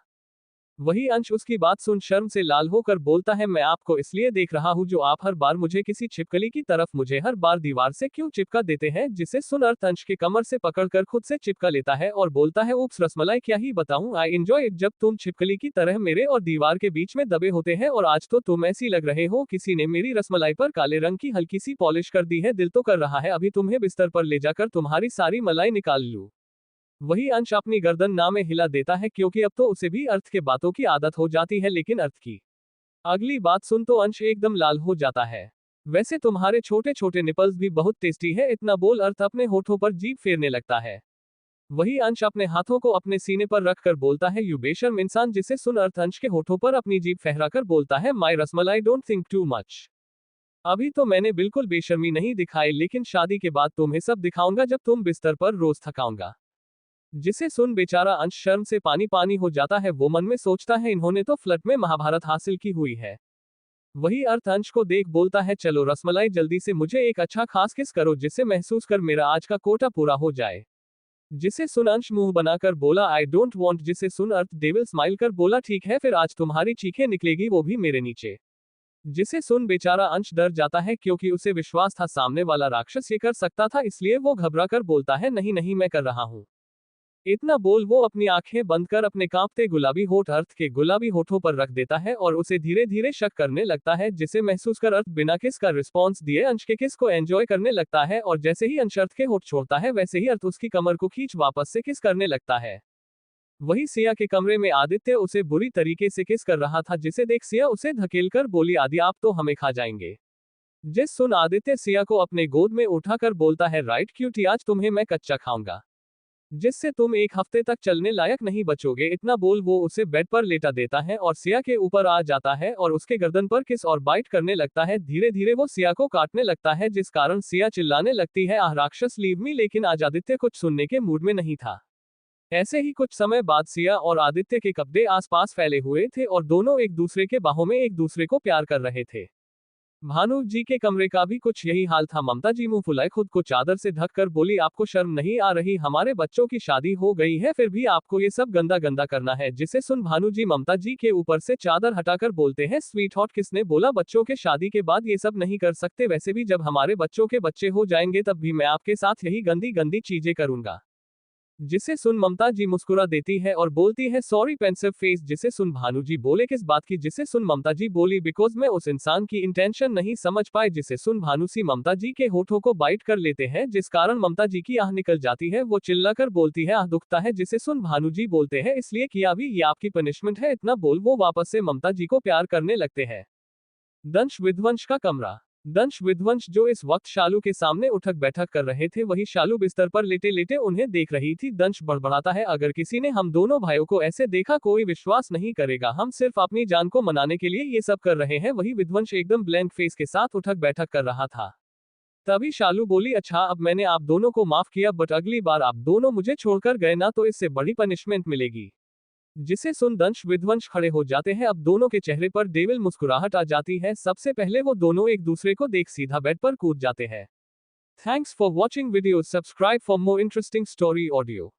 A: वही अंश उसकी बात सुन शर्म से लाल होकर बोलता है, मैं आपको इसलिए देख रहा हूं जो आप हर बार मुझे किसी छिपकली की तरफ मुझे हर बार दीवार से क्यों चिपका देते हैं। जिसे सुन अर्थ अंश के कमर से पकड़कर खुद से चिपका लेता है और बोलता है, उप्स रसमलाई, क्या ही बताऊं, आई एंजॉय इट जब तुम छिपकली की तरह मेरे और दीवार के बीच में दबे होते हैं, और आज तो तुम ऐसी लग रहे हो किसी ने मेरी रसमलाई पर काले रंग की हल्की सी पॉलिश कर दी है, दिल तो कर रहा है अभी तुम्हें बिस्तर पर ले जाकर तुम्हारी सारी मलाई निकाल लूं। वही अंश अपनी गर्दन ना में हिला देता है, क्योंकि अब तो उसे भी अर्थ के बातों की आदत हो जाती है, लेकिन अर्थ की अगली बात सुन तो अंश एकदम लाल हो जाता है। वैसे तुम्हारे छोटे छोटे निपल्स भी बहुत टेस्टी है, इतना बोल अर्थ अपने होठों पर जीभ फेरने लगता है। वही अंश अपने हाथों को अपने सीने पर रखकर बोलता है, यू बेशर्म इंसान। जिसे सुन अर्थ अंश के होठों पर अपनी जीभ फहराकर बोलता है, my rasmalai don't think too much. अभी तो मैंने बिल्कुल बेशर्मी नहीं दिखाई, लेकिन शादी के बाद तुम्हें सब दिखाऊंगा जब तुम बिस्तर पर रोज थकाऊंगा। जिसे सुन बेचारा अंश शर्म से पानी पानी हो जाता है। वो मन में सोचता है, इन्होंने तो फ्लर्ट में महाभारत हासिल की हुई है। वही अर्थ अंश को देख बोलता है, चलो रसमलाई जल्दी से मुझे एक अच्छा खास किस करो जिससे महसूस कर मेरा आज का कोटा पूरा हो जाए। जिसे सुन अंश मुंह बनाकर बोला आई डोंट वांट। जिसे सुन अर्थ डेविल स्माइल कर बोला ठीक है फिर आज तुम्हारी चीखें निकलेगी वो भी मेरे नीचे। जिसे सुन बेचारा अंश डर जाता है क्योंकि उसे विश्वास था सामने वाला राक्षस ये कर सकता था, इसलिए वो घबरा कर बोलता है नहीं नहीं मैं कर रहा हूं। इतना बोल वो अपनी आंखें बंद कर अपने कांपते गुलाबी होठ अर्थ के गुलाबी होठों पर रख देता है और उसे धीरे धीरे शक करने लगता है, जिसे महसूस कर अर्थ बिना किस का रिस्पॉन्स दिए अंश के किस को एंजॉय करने लगता है और जैसे ही अंश अर्थ के होठ छोड़ता है वैसे ही अर्थ उसकी कमर को खींच वापस से किस करने लगता है। वही सिया के कमरे में आदित्य उसे बुरी तरीके से किस कर रहा था, जिसे देख सिया उसे धकेलकर बोली आदि आप तो हमें खा जाएंगे। जिस सुन आदित्य सिया को अपने गोद में उठाकर बोलता है राइट क्यूटी आज तुम्हें मैं कच्चा खाऊंगा जिससे तुम एक हफ्ते तक चलने लायक नहीं बचोगे। इतना बोल वो उसे बेड पर लेटा देता है और सिया के ऊपर आ जाता है और उसके गर्दन पर किस और बाइट करने लगता है। धीरे धीरे वो सिया को काटने लगता है जिस कारण सिया चिल्लाने लगती है आह राक्षस लीव मी, लेकिन आज आदित्य कुछ सुनने के मूड में नहीं था। ऐसे ही कुछ समय बाद सिया और आदित्य के कपड़े आसपास फैले हुए थे और दोनों एक दूसरे के बाहों में एक दूसरे को प्यार कर रहे थे। भानु जी के कमरे का भी कुछ यही हाल था। ममता जी मुंह फुलाए खुद को चादर से ढक कर बोली आपको शर्म नहीं आ रही, हमारे बच्चों की शादी हो गई है फिर भी आपको ये सब गंदा गंदा करना है। जिसे सुन भानु जी ममता जी के ऊपर से चादर हटाकर बोलते हैं स्वीट हॉट किसने बोला बच्चों के शादी के बाद ये सब नहीं कर सकते, वैसे भी जब हमारे बच्चों के बच्चे हो जाएंगे तब भी मैं आपके साथ यही गंदी गंदी चीजें करूंगा। जिसे सुन ममता जी मुस्कुरा देती है और बोलती है सॉरी पेंसिव फेस। जिसे सुन भानु जी बोले किस बात की, जिसे सुन ममता जी बोली बिकॉज मैं उस इंसान की इंटेंशन नहीं समझ पाए। जिसे सुन भानु सी ममता जी के होठों को बाइट कर लेते हैं जिस कारण ममता जी की आह निकल जाती है। वो चिल्लाकर बोलती है आह दुखता है। जिसे सुन भानु जी बोलते हैं इसलिए किया भी, ये आपकी पनिशमेंट है। इतना बोल वो वापस से ममता जी को प्यार करने लगते हैं। दंश विध्वंस का कमरा। दंश विध्वंस जो इस वक्त शालू के सामने उठक बैठक कर रहे थे, वही शालू बिस्तर पर लेटे लेटे उन्हें देख रही थी। दंश बड़बड़ाता है अगर किसी ने हम दोनों भाइयों को ऐसे देखा कोई विश्वास नहीं करेगा, हम सिर्फ अपनी जान को मनाने के लिए ये सब कर रहे हैं। वही विध्वंस एकदम ब्लैंक फेस के साथ उठक बैठक कर रहा था। तभी शालू बोली अच्छा अब मैंने आप दोनों को माफ किया बट अगली बार आप दोनों मुझे छोड़कर गए ना तो इससे बड़ी पनिशमेंट मिलेगी। जिसे सुन दंश विध्वंस खड़े हो जाते हैं। अब दोनों के चेहरे पर डेविल मुस्कुराहट आ जाती है। सबसे पहले वो दोनों एक दूसरे को देख सीधा बेड पर कूद जाते हैं। Thanks for watching video, subscribe for more interesting story audio.